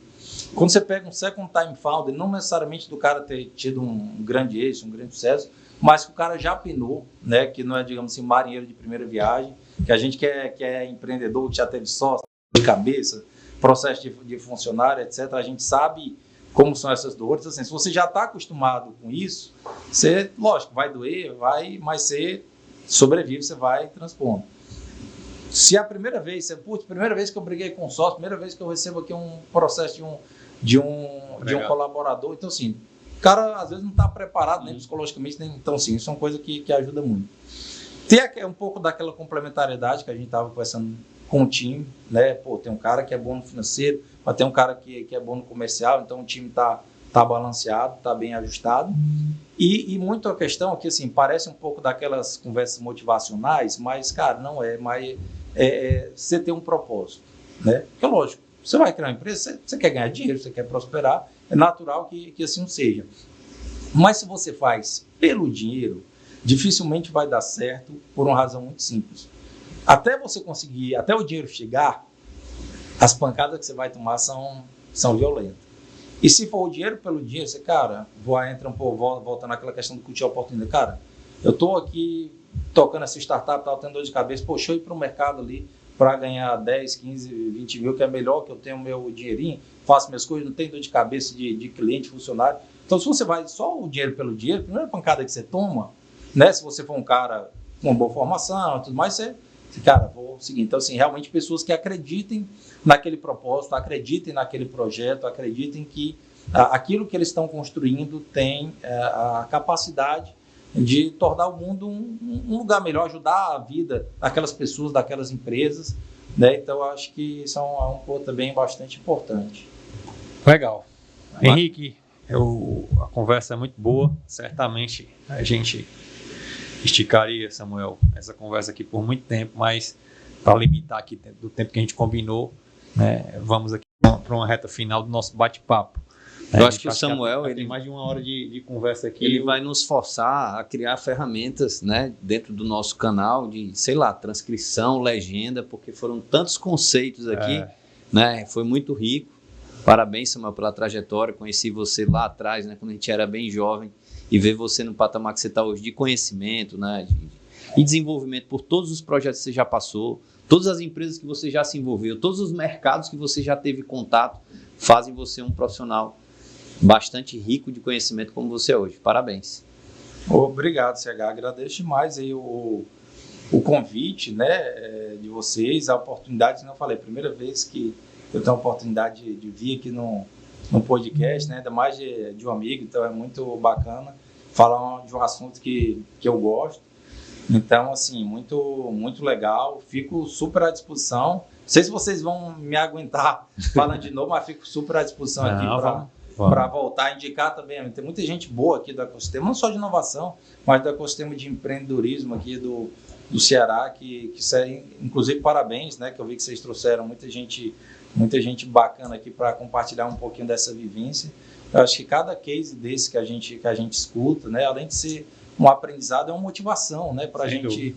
Quando você pega um second time founder, não necessariamente do cara ter tido um grande êxito, um grande sucesso, mas que o cara já pinou, né? Que não é, digamos assim, marinheiro de primeira viagem, que a gente que é empreendedor, que já teve sócio, de cabeça, processo de funcionário, etc. A gente sabe como são essas dores. Assim, se você já está acostumado com isso, você, lógico, vai doer, mas você sobrevive, você vai transpondo. Se a primeira vez, primeira vez que eu briguei com um sócio, primeira vez que eu recebo aqui um processo de um colaborador, então assim, o cara às vezes não está preparado nem psicologicamente, nem, então sim, isso é uma coisa que ajuda muito. Ter um pouco daquela complementariedade que a gente estava conversando com o time, né? Pô, tem um cara que é bom no financeiro, mas tem um cara que é bom no comercial, então o time está balanceado, está bem ajustado. E muito a questão que, assim, parece um pouco daquelas conversas motivacionais, mas, cara, não é, mas você ter um propósito, né? Porque, lógico, você vai criar uma empresa, você quer ganhar dinheiro, você quer prosperar, é natural que assim seja. Mas se você faz pelo dinheiro, dificilmente vai dar certo por uma razão muito simples. Até você conseguir, até o dinheiro chegar, as pancadas que você vai tomar são violentas. E se for o dinheiro pelo dinheiro, você, cara, entra um pouco, volta naquela questão do curtir a oportunidade. Cara, eu estou aqui tocando essa startup, tendo dor de cabeça, deixa eu ir para o mercado ali para ganhar 10, 15, 20 mil, que é melhor, que eu tenho meu dinheirinho, faço minhas coisas, não tenho dor de cabeça de cliente, funcionário. Então, se você vai só o dinheiro pelo dinheiro, a primeira pancada que você toma, né, se você for um cara com uma boa formação e tudo mais, cara, vou seguir. Então, assim, realmente pessoas que acreditem naquele propósito, acreditem naquele projeto, acreditem que aquilo que eles estão construindo tem a capacidade de tornar o mundo um lugar melhor, ajudar a vida daquelas pessoas, daquelas empresas, né? Então, eu acho que isso é um ponto também bastante importante. Legal. Henrique, a conversa é muito boa. Certamente a gente esticaria, Samuel, essa conversa aqui por muito tempo, mas para limitar aqui do tempo que a gente combinou, né, vamos aqui para uma reta final do nosso bate-papo. Eu acho que o Samuel, ele tem mais de uma hora de conversa aqui. Ele vai nos forçar a criar ferramentas, né, dentro do nosso canal de, sei lá, transcrição, legenda, porque foram tantos conceitos aqui, né, foi muito rico. Parabéns, Samuel, pela trajetória. Conheci você lá atrás, né, quando a gente era bem jovem, e ver você no patamar que você está hoje de conhecimento, né, e desenvolvimento por todos os projetos que você já passou, todas as empresas que você já se envolveu, todos os mercados que você já teve contato, fazem você um profissional bastante rico de conhecimento como você é hoje. Parabéns. Obrigado, CH. Agradeço demais aí o convite, né, de vocês, a oportunidade, como eu falei, primeira vez que eu tenho a oportunidade de vir aqui no podcast, né, ainda mais de um amigo, então é muito bacana falar de um assunto que eu gosto. Então, assim, muito, muito legal. Fico super à disposição. Não sei se vocês vão me aguentar falando de novo, mas fico super à disposição aqui para voltar a indicar também. Tem muita gente boa aqui do ecossistema, não só de inovação, mas do ecossistema de empreendedorismo aqui do Ceará, que inclusive parabéns, né, que eu vi que vocês trouxeram muita gente bacana aqui para compartilhar um pouquinho dessa vivência. Eu acho que cada case desse que a gente escuta, né, além de ser um aprendizado, é uma motivação, né, para a gente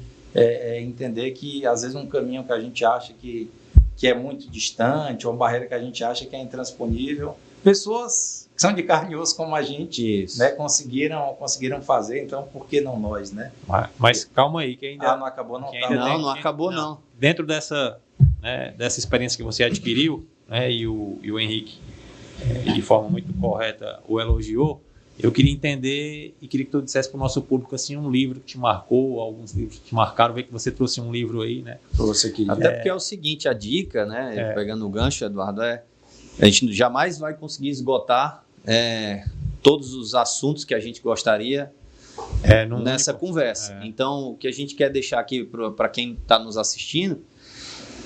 entender que às vezes um caminho que a gente acha que é muito distante, ou uma barreira que a gente acha que é intransponível, pessoas que são de carne e osso como a gente, né, conseguiram fazer, então por que não nós, né? Mas calma aí, que ainda não acabou, não acabou não. Dentro dessa experiência que você adquiriu, né, e o Henrique, de forma muito correta, o elogiou, eu queria entender e queria que tu dissesse para o nosso público assim, um livro que te marcou, alguns livros que te marcaram, ver que você trouxe um livro aí, né? Trouxe aqui. Até porque é o seguinte, a dica, né, pegando o gancho, Eduardo, a gente jamais vai conseguir esgotar todos os assuntos que a gente gostaria nessa conversa. Então, o que a gente quer deixar aqui para quem está nos assistindo,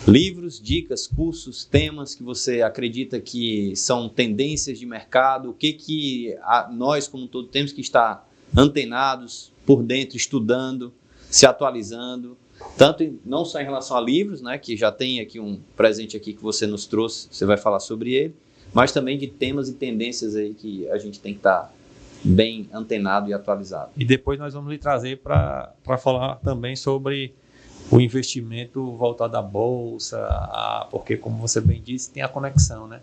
livros, dicas, cursos, temas que você acredita que são tendências de mercado, o que nós, como um todo, temos que estar antenados, por dentro, estudando, se atualizando, tanto não só em relação a livros, né, que já tem aqui um presente aqui que você nos trouxe, você vai falar sobre ele, mas também de temas e tendências aí que a gente tem que estar bem antenado e atualizado. E depois nós vamos lhe trazer para falar também sobre o investimento voltado à bolsa, porque, como você bem disse, tem a conexão, né?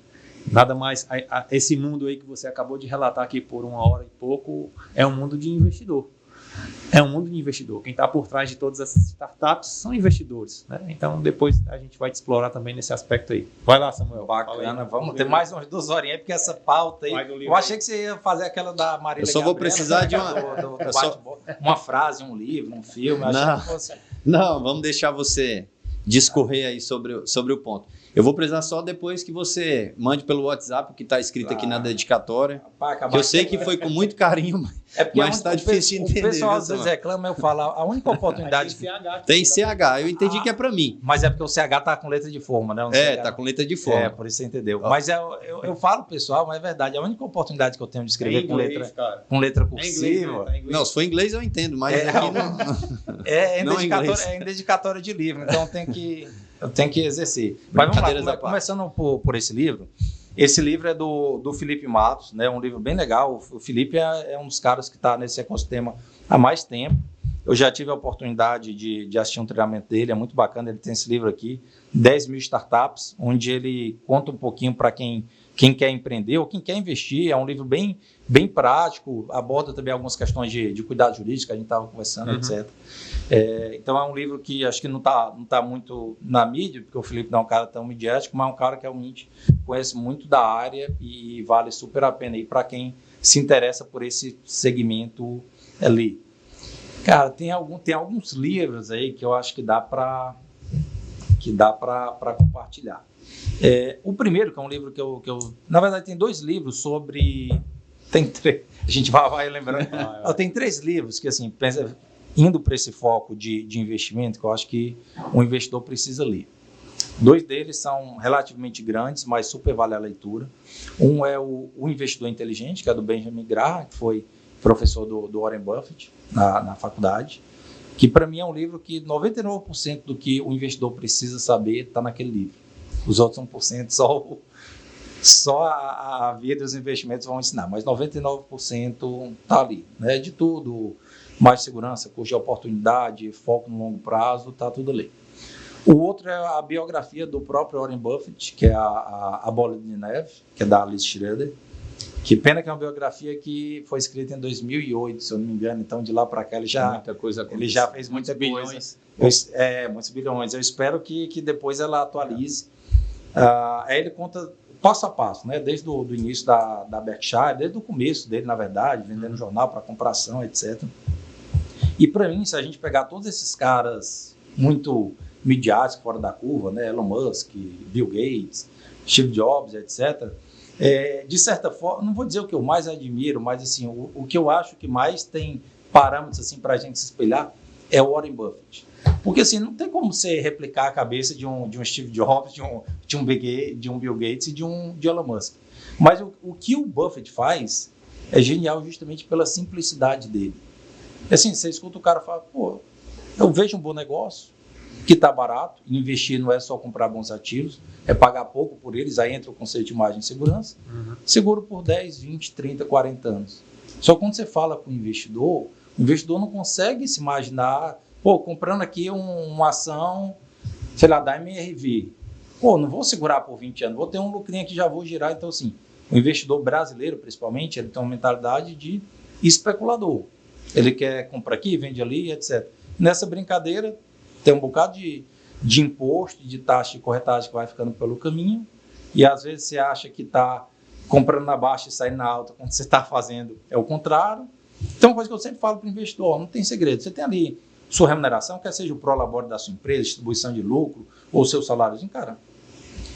Nada mais, esse mundo aí que você acabou de relatar aqui por 1 hora e pouco, é um mundo de investidor. É um mundo de investidor. Quem está por trás de todas essas startups são investidores, né? Então, depois a gente vai te explorar também nesse aspecto aí. Vai lá, Samuel. Bacana. Vamos ter mais umas 2 horinhas, porque essa pauta aí... Eu achei que você ia fazer aquela da Marília Gabriela. Eu só vou precisar de uma frase, um livro, um filme. Não, vamos deixar você discorrer aí sobre o ponto. Eu vou precisar só depois que você mande pelo WhatsApp o que está escrito aqui na dedicatória. Que eu sei que foi com muito carinho, mas está difícil de entender. O pessoal às vezes reclama, eu falo, a única oportunidade... Tem CH, eu entendi que é para mim. Mas é porque o CH está com letra de forma, né? Está com letra de forma. Por isso você entendeu. Mas eu falo, pessoal, mas é verdade, a única oportunidade que eu tenho de escrever com letra cursiva... Não, se for em inglês eu entendo, mas aqui não... É em dedicatória de livro, então eu tenho que exercer. Mas vamos lá, começando por esse livro. Esse livro é do Felipe Matos, né? Um livro bem legal. O Felipe é um dos caras que está nesse ecossistema há mais tempo. Eu já tive a oportunidade de assistir um treinamento dele, é muito bacana. Ele tem esse livro aqui, 10 mil startups, onde ele conta um pouquinho para quem quer empreender ou quem quer investir. É um livro bem prático, aborda também algumas questões de cuidado jurídico, que a gente estava conversando, etc. Então é um livro que acho que não tá muito na mídia, porque o Felipe não é um cara tão midiático, mas é um cara que realmente conhece muito da área e vale super a pena aí para quem se interessa por esse segmento ali. Cara, tem alguns livros aí que eu acho que dá para compartilhar. O primeiro, que é um livro que eu... Na verdade, tem 2 livros sobre... A gente vai lembrando. Tem 3 livros que, assim, indo para esse foco de investimento, que eu acho que um investidor precisa ler. 2 deles são relativamente grandes, mas super vale a leitura. Um é o Investidor Inteligente, que é do Benjamin Graham, que foi professor do Warren Buffett na faculdade, que para mim é um livro que 99% do que o investidor precisa saber está naquele livro. Os outros 1% só a via dos investimentos vão ensinar, mas 99% está ali, né? De tudo, mais segurança, custo de oportunidade, foco no longo prazo, está tudo ali. O outro é a biografia do próprio Warren Buffett, que é a Bola de Neve, que é da Alice Schroeder. Que pena que é uma biografia que foi escrita em 2008, se eu não me engano, então de lá para cá ele já fez muita coisa. Muitos bilhões. Eu espero que depois ela atualize. Aí ele conta passo a passo, né? Desde o início da Berkshire, desde o começo dele, na verdade, vendendo jornal para comprar ação, etc. E para mim, se a gente pegar todos esses caras muito midiáticos, fora da curva, né? Elon Musk, Bill Gates, Steve Jobs, etc., de certa forma, não vou dizer o que eu mais admiro, mas assim, o que eu acho que mais tem parâmetros assim, para a gente se espelhar é o Warren Buffett. Porque assim, não tem como você replicar a cabeça de um Steve Jobs, de um Bill Gates e de Elon Musk. Mas o que o Buffett faz é genial justamente pela simplicidade dele. Assim, você escuta o cara falar, pô, eu vejo um bom negócio, que está barato, investir não é só comprar bons ativos, é pagar pouco por eles, aí entra o conceito de margem de segurança, seguro por 10, 20, 30, 40 anos. Só que quando você fala com o investidor não consegue se imaginar, pô, comprando aqui uma ação, sei lá, da MRV, pô, não vou segurar por 20 anos, vou ter um lucrinho aqui, já vou girar. Então, assim, o investidor brasileiro, principalmente, ele tem uma mentalidade de especulador. Ele quer comprar aqui, vende ali, etc. Nessa brincadeira, tem um bocado de imposto, de taxa de corretagem que vai ficando pelo caminho, e às vezes você acha que está comprando na baixa e saindo na alta, quando você está fazendo é o contrário. Então, uma coisa que eu sempre falo para o investidor, não tem segredo, você tem ali sua remuneração, quer seja o prolabore da sua empresa, distribuição de lucro, ou seu saláriozinho, cara,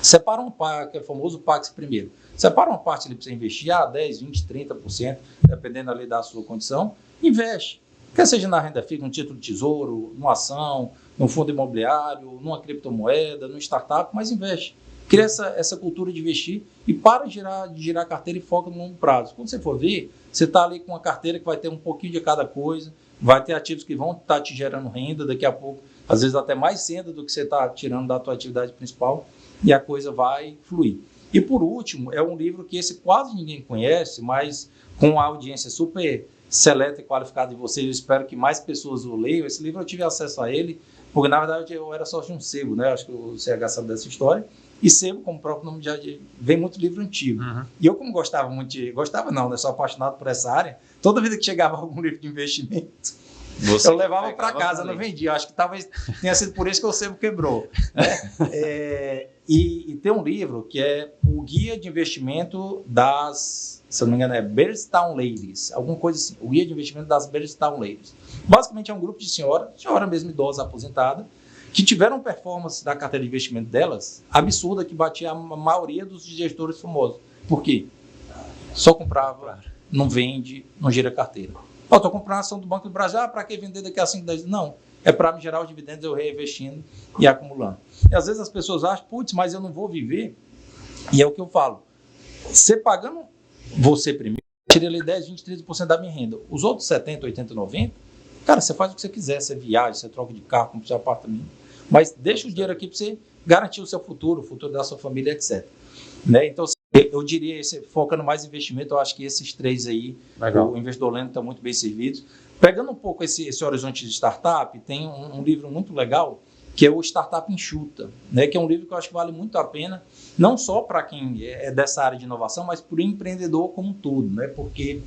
separa uma parte, que é o famoso Pax primeiro, separa uma parte ali para você investir, 10, 20, 30%, dependendo ali da sua condição, investe. quer seja na renda fixa, no título de tesouro, numa ação, num fundo imobiliário, numa criptomoeda, numa startup, mas investe. Cria essa cultura de investir e para de girar carteira e foca no longo prazo. Quando você for ver, você está ali com uma carteira que vai ter um pouquinho de cada coisa, vai ter ativos que vão estar te gerando renda daqui a pouco, às vezes até mais renda do que você está tirando da tua atividade principal, e a coisa vai fluir. E por último, é um livro que esse quase ninguém conhece, mas com uma audiência super seleta e qualificada de vocês, eu espero que mais pessoas o leiam. Esse livro eu tive acesso a ele, porque na verdade eu era sócio de um sebo, né? Acho que o CH sabe dessa história. E sebo, como o próprio nome já diz, vem muito livro antigo. Uhum. E eu, como gostava muito gostava não, né? Sou apaixonado por essa área, toda vida que chegava algum livro de investimento, eu levava para casa, não vendia. Acho que talvez tenha sido por isso que o sebo quebrou. Né? E tem um livro que é o Guia de Investimento das, se eu não me engano, Beardstown Ladies, alguma coisa assim, o Guia de Investimento das Beardstown Ladies. Basicamente é um grupo de senhora mesmo idosa, aposentada, que tiveram performance da carteira de investimento delas absurda, que batia a maioria dos gestores famosos. Por quê? Só comprava, não vende, não gira carteira. Estou comprando a ação do Banco do Brasil, para que vender daqui a 5, 10 anos? Não, é para me gerar os dividendos, eu reinvestindo e acumulando. E às vezes as pessoas acham, putz, mas eu não vou viver. E é o que eu falo, você pagando você primeiro, tira ali 10, 20, 30% da minha renda. Os outros 70, 80, 90, cara, você faz o que você quiser, você viaja, você troca de carro, compra seu apartamento, mas deixa o dinheiro aqui para você garantir o seu futuro, o futuro da sua família, etc. Né? Então, eu diria, focando mais em investimento, eu acho que esses 3 aí, legal. O investidor lendo está muito bem servido. Pegando um pouco esse horizonte de startup, tem um livro muito legal, que é o Startup Enxuta, né? Que é um livro que eu acho que vale muito a pena, não só para quem é dessa área de inovação, mas para o empreendedor como um todo, né? Porque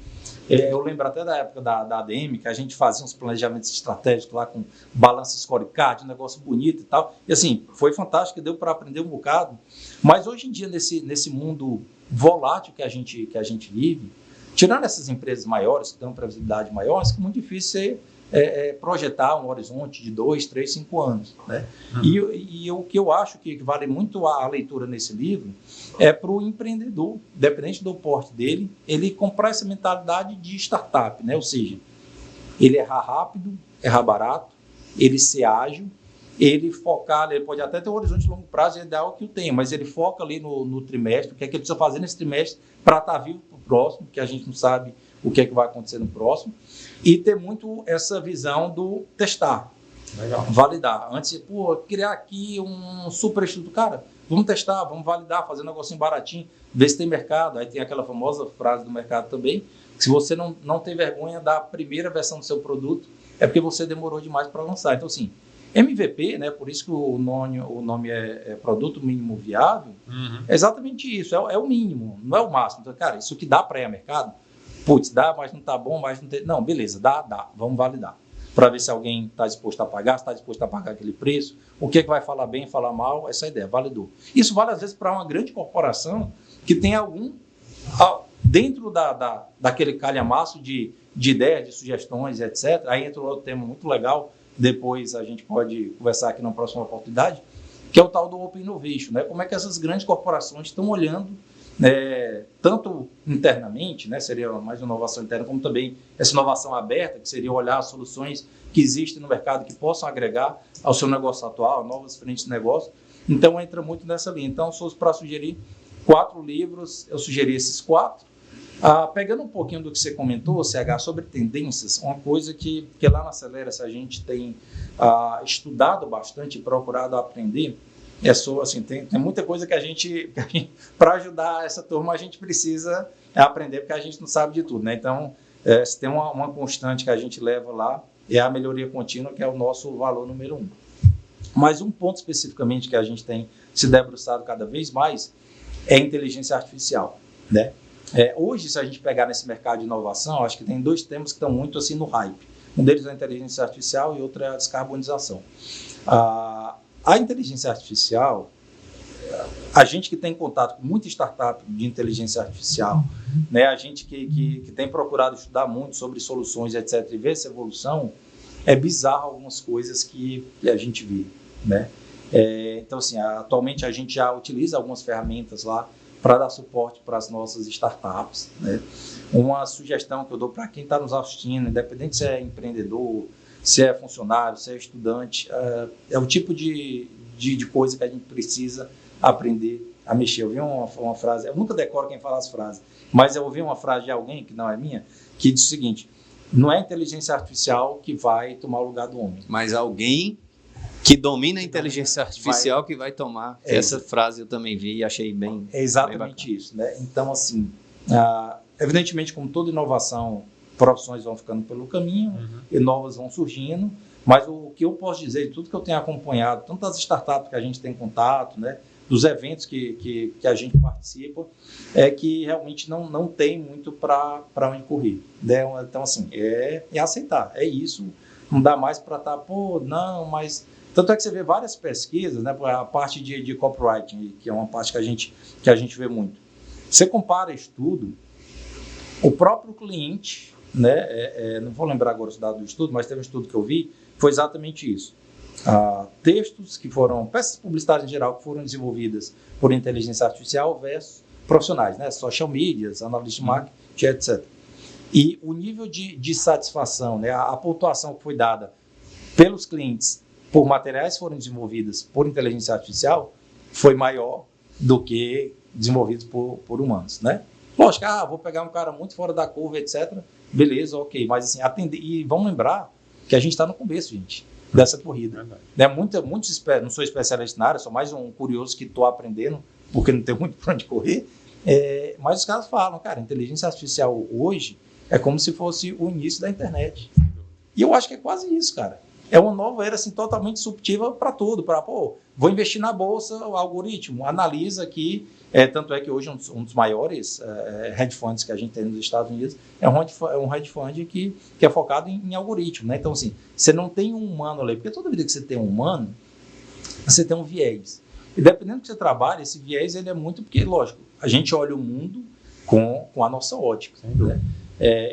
eu lembro até da época da ADM, que a gente fazia uns planejamentos estratégicos lá com balança scorecard, um negócio bonito e tal. E assim, foi fantástico, deu para aprender um bocado. Mas hoje em dia, nesse mundo volátil que a gente vive, tirando essas empresas maiores, que têm uma previsibilidade maior, é muito difícil você projetar um horizonte de 2, 3, 5 anos. Né? Uhum. E o que eu acho que vale muito a leitura nesse livro é para o empreendedor, independente do porte dele, ele comprar essa mentalidade de startup, né? Ou seja, ele errar rápido, errar barato, ele ser ágil, ele focar, ele pode até ter um horizonte de longo prazo, é ideal que eu tenha, mas ele foca ali no trimestre, o que é que ele precisa fazer nesse trimestre para estar vivo para o próximo, que a gente não sabe o que é que vai acontecer no próximo, e ter muito essa visão do testar, legal. Validar. Antes de criar aqui um super estudo, cara, vamos testar, vamos validar, fazer um negocinho baratinho, ver se tem mercado. Aí tem aquela famosa frase do mercado também, que se você não tem vergonha da primeira versão do seu produto, é porque você demorou demais para lançar. Então, assim, MVP, né, por isso que o nome é Produto Mínimo Viável, é exatamente isso, é o mínimo, não é o máximo. Então, cara, isso que dá para ir a mercado, putz, dá, mas não está bom, mas não tem... Não, beleza, dá, vamos validar. Para ver se alguém está disposto a pagar, se está disposto a pagar aquele preço, o que vai falar bem, falar mal, essa ideia, validou. Isso vale, às vezes, para uma grande corporação que tem algum... Dentro daquele calhamaço de ideias, de sugestões, etc. Aí entra outro tema muito legal, depois a gente pode conversar aqui na próxima oportunidade, que é o tal do Open Innovation, né? Como é que essas grandes corporações estão olhando, tanto internamente, né? Seria mais inovação interna, como também essa inovação aberta, que seria olhar as soluções que existem no mercado que possam agregar ao seu negócio atual, novas frentes de negócio. Então, entra muito nessa linha. Então, se fosse para sugerir 4 livros, eu sugeri esses 4. Pegando um pouquinho do que você comentou, CH, sobre tendências, uma coisa que lá na Acelera-se a gente tem estudado bastante e procurado aprender, assim, tem muita coisa que a gente para ajudar essa turma, a gente precisa aprender, porque a gente não sabe de tudo, né? Então, se tem uma constante que a gente leva lá, é a melhoria contínua, que é o nosso valor número 1. Mas um ponto especificamente que a gente tem se debruçado cada vez mais é a inteligência artificial, né? Hoje, se a gente pegar nesse mercado de inovação, acho que tem 2 temas que estão muito assim no hype. Um deles é a inteligência artificial e outro é a descarbonização. A inteligência artificial, a gente que tem contato com muita startup de inteligência artificial, né, a gente que tem procurado estudar muito sobre soluções, etc., e ver essa evolução, é bizarro algumas coisas que a gente vê, né? Então, assim, atualmente a gente já utiliza algumas ferramentas lá para dar suporte para as nossas startups, né? Uma sugestão que eu dou para quem está nos assistindo, independente se é empreendedor, se é funcionário, se é estudante, é o tipo de coisa que a gente precisa aprender a mexer. Eu vi uma frase, eu nunca decoro quem fala as frases, mas eu ouvi uma frase de alguém, que não é minha, que diz o seguinte: não é a inteligência artificial que vai tomar o lugar do homem. Mas alguém que domina a inteligência artificial que vai tomar. Essa frase eu também vi e achei bem. É exatamente bem isso, né? Então, assim, evidentemente, como toda inovação, profissões vão ficando pelo caminho e novas vão surgindo, mas o que eu posso dizer, tudo que eu tenho acompanhado, tanto das startups que a gente tem contato, né, dos eventos que a gente participa, é que realmente não tem muito para onde correr, né? Então, assim, é aceitar, é isso, não dá mais para estar, mas... Tanto é que você vê várias pesquisas, né, a parte de copywriting, que é uma parte que a gente vê muito. Você compara estudo, o próprio cliente, né, não vou lembrar agora os dados do estudo, mas teve um estudo que eu vi, foi exatamente isso. Textos que foram, peças publicitárias em geral, que foram desenvolvidas por inteligência artificial versus profissionais, né, social medias, analistas de marketing, etc. E o nível de satisfação, né, a pontuação que foi dada pelos clientes por materiais que foram desenvolvidos por inteligência artificial foi maior do que desenvolvidos por humanos, né? Lógico, vou pegar um cara muito fora da curva, etc. Beleza, ok. Mas assim, atender. E vamos lembrar que a gente está no começo, gente, dessa corrida. Né? Não sou especialista na área, sou mais um curioso que estou aprendendo, porque não tenho muito para onde correr. Mas os caras falam, cara, inteligência artificial hoje é como se fosse o início da internet. E eu acho que é quase isso, cara. É uma nova era assim, totalmente disruptiva para tudo. Vou investir na bolsa, o algoritmo analisa aqui. Tanto é que hoje um dos maiores hedge funds que a gente tem nos Estados Unidos é um hedge fund que é focado em algoritmo, né? Então, assim, você não tem um humano ali, porque toda vida que você tem um humano, você tem um viés. E dependendo do que você trabalha, esse viés ele é muito... Porque, lógico, a gente olha o mundo com a nossa ótica, né?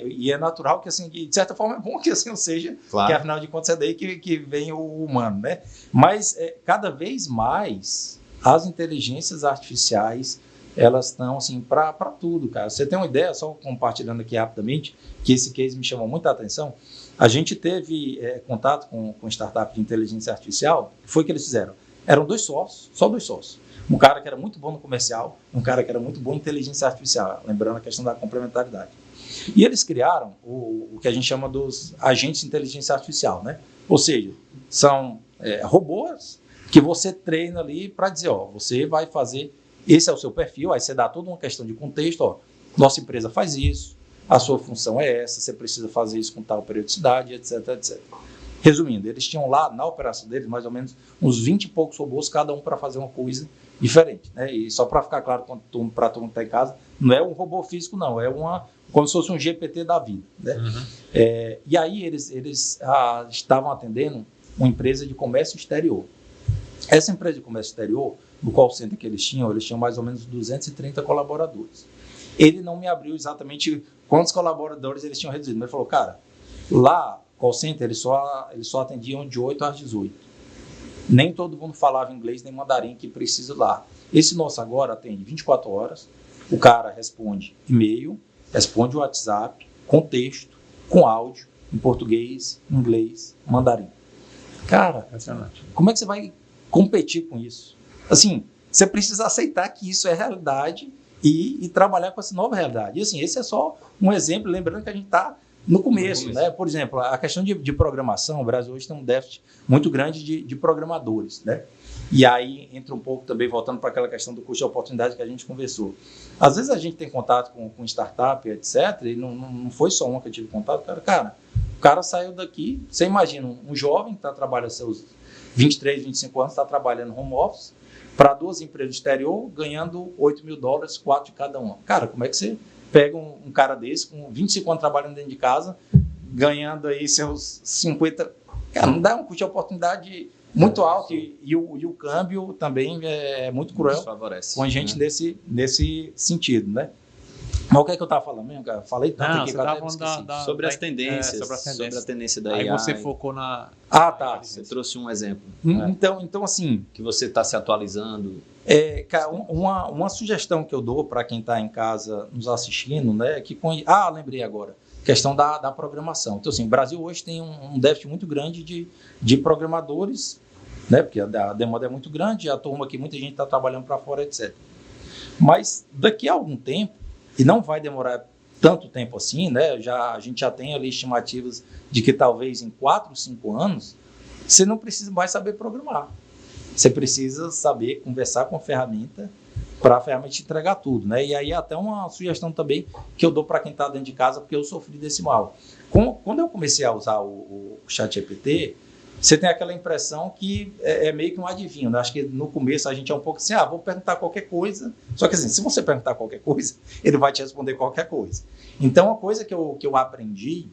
E é natural que, assim, de certa forma, é bom que assim seja, claro. Que afinal de contas é daí que vem o humano, né? Mas cada vez mais as inteligências artificiais, elas estão assim para tudo, cara. Você tem uma ideia, só compartilhando aqui rapidamente, que esse case me chamou muita atenção. A gente teve contato com startup de inteligência artificial. O que foi que eles fizeram? Eram 2 sócios, só 2 sócios. Um cara que era muito bom no comercial, um cara que era muito bom em inteligência artificial, lembrando a questão da complementaridade. E eles criaram o que a gente chama dos agentes de inteligência artificial, né? Ou seja, são robôs que você treina ali para dizer, você vai fazer, esse é o seu perfil, aí você dá toda uma questão de contexto, nossa empresa faz isso, a sua função é essa, você precisa fazer isso com tal periodicidade, etc, etc. Resumindo, eles tinham lá na operação deles mais ou menos uns 20 e poucos robôs, cada um para fazer uma coisa diferente, né? E só para ficar claro para todo mundo que está em casa, não é um robô físico, não, é como se fosse um GPT da vida, né? E aí eles estavam atendendo uma empresa de comércio exterior. Essa empresa de comércio exterior, no call center que eles tinham mais ou menos 230 colaboradores. Ele não me abriu exatamente quantos colaboradores eles tinham reduzido, mas ele falou, cara, lá, call center, eles só atendiam de 8 às 18. Nem todo mundo falava inglês nem mandarim que precisa lá. Esse nosso agora atende 24 horas, o cara responde e-mail, responde o WhatsApp, com texto, com áudio, em português, inglês, mandarim. Cara, como é que você vai competir com isso? Assim, você precisa aceitar que isso é realidade e trabalhar com essa nova realidade. E assim, esse é só um exemplo, lembrando que a gente está no começo, né? Por exemplo, a questão de programação, o Brasil hoje tem um déficit muito grande de programadores, né? E aí entra um pouco também, voltando para aquela questão do custo de oportunidade que a gente conversou. Às vezes a gente tem contato com startup, etc., e não foi só uma que eu tive contato, cara, o cara saiu daqui, você imagina, um jovem que está trabalhando seus 23, 25 anos, está trabalhando home office, para 2 empresas exterior, ganhando $8.000, 4 de cada uma. Cara, como é que você pega um cara desse, com 25 anos trabalhando dentro de casa, ganhando aí seus 50... Cara, não dá um custo de oportunidade muito alto e o câmbio também é muito cruel com a gente nesse sentido, né? Mas o que é que eu estava falando mesmo, cara? Falei tanto aqui que eu até me esqueci. Sobre as tendências. Sobre a tendência da Aí IA. você focou na... Tá. Você trouxe um exemplo. Então, assim... Que você está se atualizando. Cara, uma sugestão que eu dou para quem está em casa nos assistindo, né? Lembrei agora. Questão da programação. Então, assim, o Brasil hoje tem um déficit muito grande de programadores, né? Porque a demanda é muito grande, a turma aqui, muita gente está trabalhando para fora, etc. Mas daqui a algum tempo, e não vai demorar tanto tempo assim, né? A gente já tem ali estimativas de que talvez em 4, 5 anos, você não precisa mais saber programar. Você precisa saber conversar com a ferramenta para a ferramenta te entregar tudo, né? E aí até uma sugestão também que eu dou para quem está dentro de casa, porque eu sofri desse mal. Quando eu comecei a usar o ChatGPT, você tem aquela impressão que é meio que um adivinho, né? Acho que no começo a gente é um pouco assim, vou perguntar qualquer coisa. Só que assim, se você perguntar qualquer coisa, ele vai te responder qualquer coisa. Então, uma coisa que eu aprendi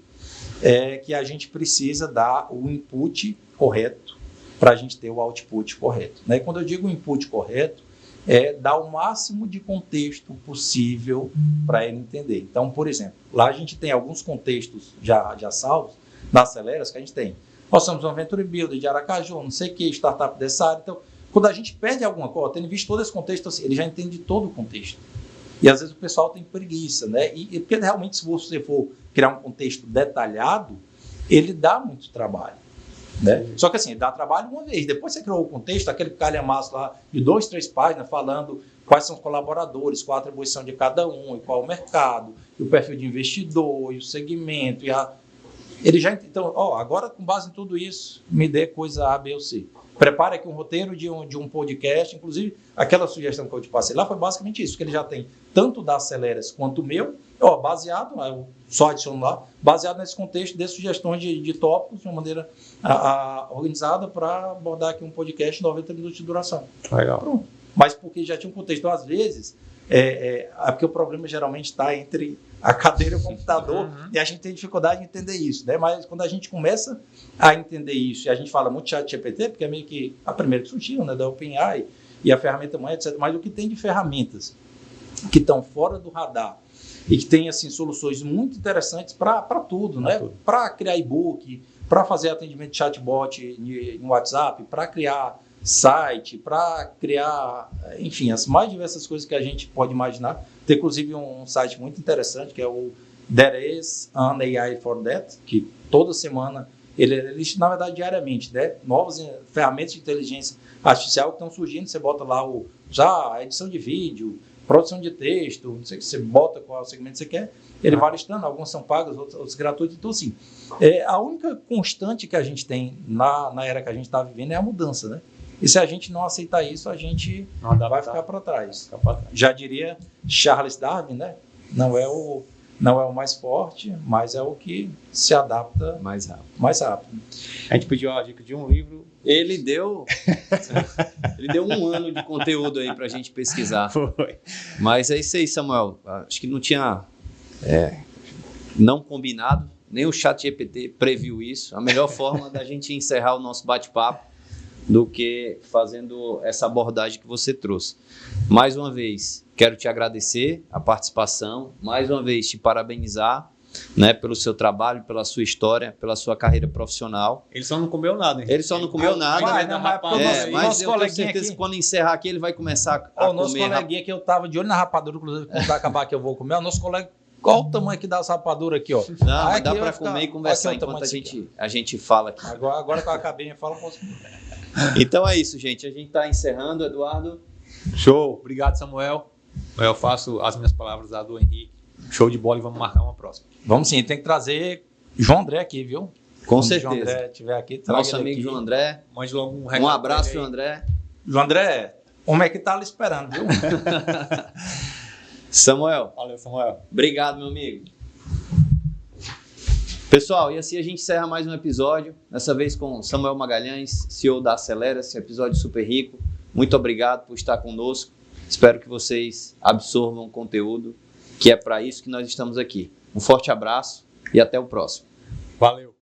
é que a gente precisa dar o input correto para a gente ter o output correto, né? E quando eu digo input correto, é dar o máximo de contexto possível para ele entender. Então, por exemplo, lá a gente tem alguns contextos já salvos nas Aceleras que a gente tem. Nós somos uma Venture Builder de Aracaju, não sei o que, startup dessa área. Então, quando a gente pede alguma coisa, tendo visto todo esse contexto, assim, ele já entende todo o contexto. E às vezes o pessoal tem preguiça, né? E porque realmente, se você for criar um contexto detalhado, ele dá muito trabalho, né? Só que assim, dá trabalho uma vez. Depois você criou o contexto, aquele calhamaço lá de 2, 3 páginas falando quais são os colaboradores, qual a atribuição de cada um, e qual o mercado, e o perfil de investidor, e o segmento, ele já... Então, agora com base em tudo isso, me dê coisa A, B ou C. Prepare aqui um roteiro de um podcast, inclusive aquela sugestão que eu te passei lá foi basicamente isso, que ele já tem tanto da Aceleras quanto o meu, baseado, eu só adiciono lá, baseado nesse contexto de sugestões de tópicos de uma maneira organizada para abordar aqui um podcast de 90 minutos de duração. Legal. Pronto. Mas porque já tinha um contexto, às vezes, porque o problema geralmente está entre a cadeira e o computador, e a gente tem dificuldade de entender isso, né? Mas quando a gente começa a entender isso, e a gente fala muito de ChatGPT, porque é meio que a primeira que surgiu, né, da OpenAI, e a ferramenta mãe, etc. Mas o que tem de ferramentas que estão fora do radar e que tem assim, soluções muito interessantes para tudo, né? Para criar e-book, para fazer atendimento de chatbot em WhatsApp, para criar site, para criar, enfim, as mais diversas coisas que a gente pode imaginar. Tem inclusive um site muito interessante que é o There is an AI for that, que toda semana ele lista, na verdade, diariamente, né? Novas ferramentas de inteligência artificial que estão surgindo. Você bota lá a edição de vídeo, produção de texto, não sei o que, você bota qual segmento você quer, ele vai listando, alguns são pagos, outros gratuitos. Então, assim, a única constante que a gente tem na era que a gente está vivendo é a mudança, né? E se a gente não aceitar isso, a gente vai ficar para trás. Já diria Charles Darwin, né? Não é o mais forte, mas é o que se adapta mais rápido. A gente pediu a dica de um livro. Ele deu 1 ano de conteúdo aí para a gente pesquisar. Foi. Mas é isso aí, Samuel. Acho que não tinha não combinado, nem o ChatGPT previu isso. A melhor forma da gente encerrar o nosso bate-papo do que fazendo essa abordagem que você trouxe. Mais uma vez, quero te agradecer a participação, mais uma vez te parabenizar, né, pelo seu trabalho, pela sua história, pela sua carreira profissional. Ele só não comeu nada, hein? Ele só não comeu nada. Mas eu tenho certeza que quando encerrar aqui, ele vai começar a comer. O nosso coleguinha que eu estava de olho na rapadura, inclusive, quando vai acabar que eu vou comer, o nosso colega, qual o tamanho que dá essa rapadura aqui, ó? Não, mas dá para comer e conversar enquanto a gente fala aqui. Agora que eu acabei, eu falo, posso comer. Então é isso, gente. A gente está encerrando, Eduardo. Show. Obrigado, Samuel. Eu faço as minhas palavras da do Henrique. Show de bola e vamos marcar uma próxima. Vamos sim, tem que trazer João André aqui, viu? Com certeza. João André estiver aqui, nosso amigo aqui. João André. Mande logo um recado. Um abraço, João André. João André, como é que tá ali esperando, viu? Samuel. Valeu, Samuel. Obrigado, meu amigo. Pessoal, e assim a gente encerra mais um episódio, dessa vez com Samuel Magalhães, CEO da Acelera, esse episódio super rico. Muito obrigado por estar conosco. Espero que vocês absorvam o conteúdo, que é para isso que nós estamos aqui. Um forte abraço e até o próximo. Valeu.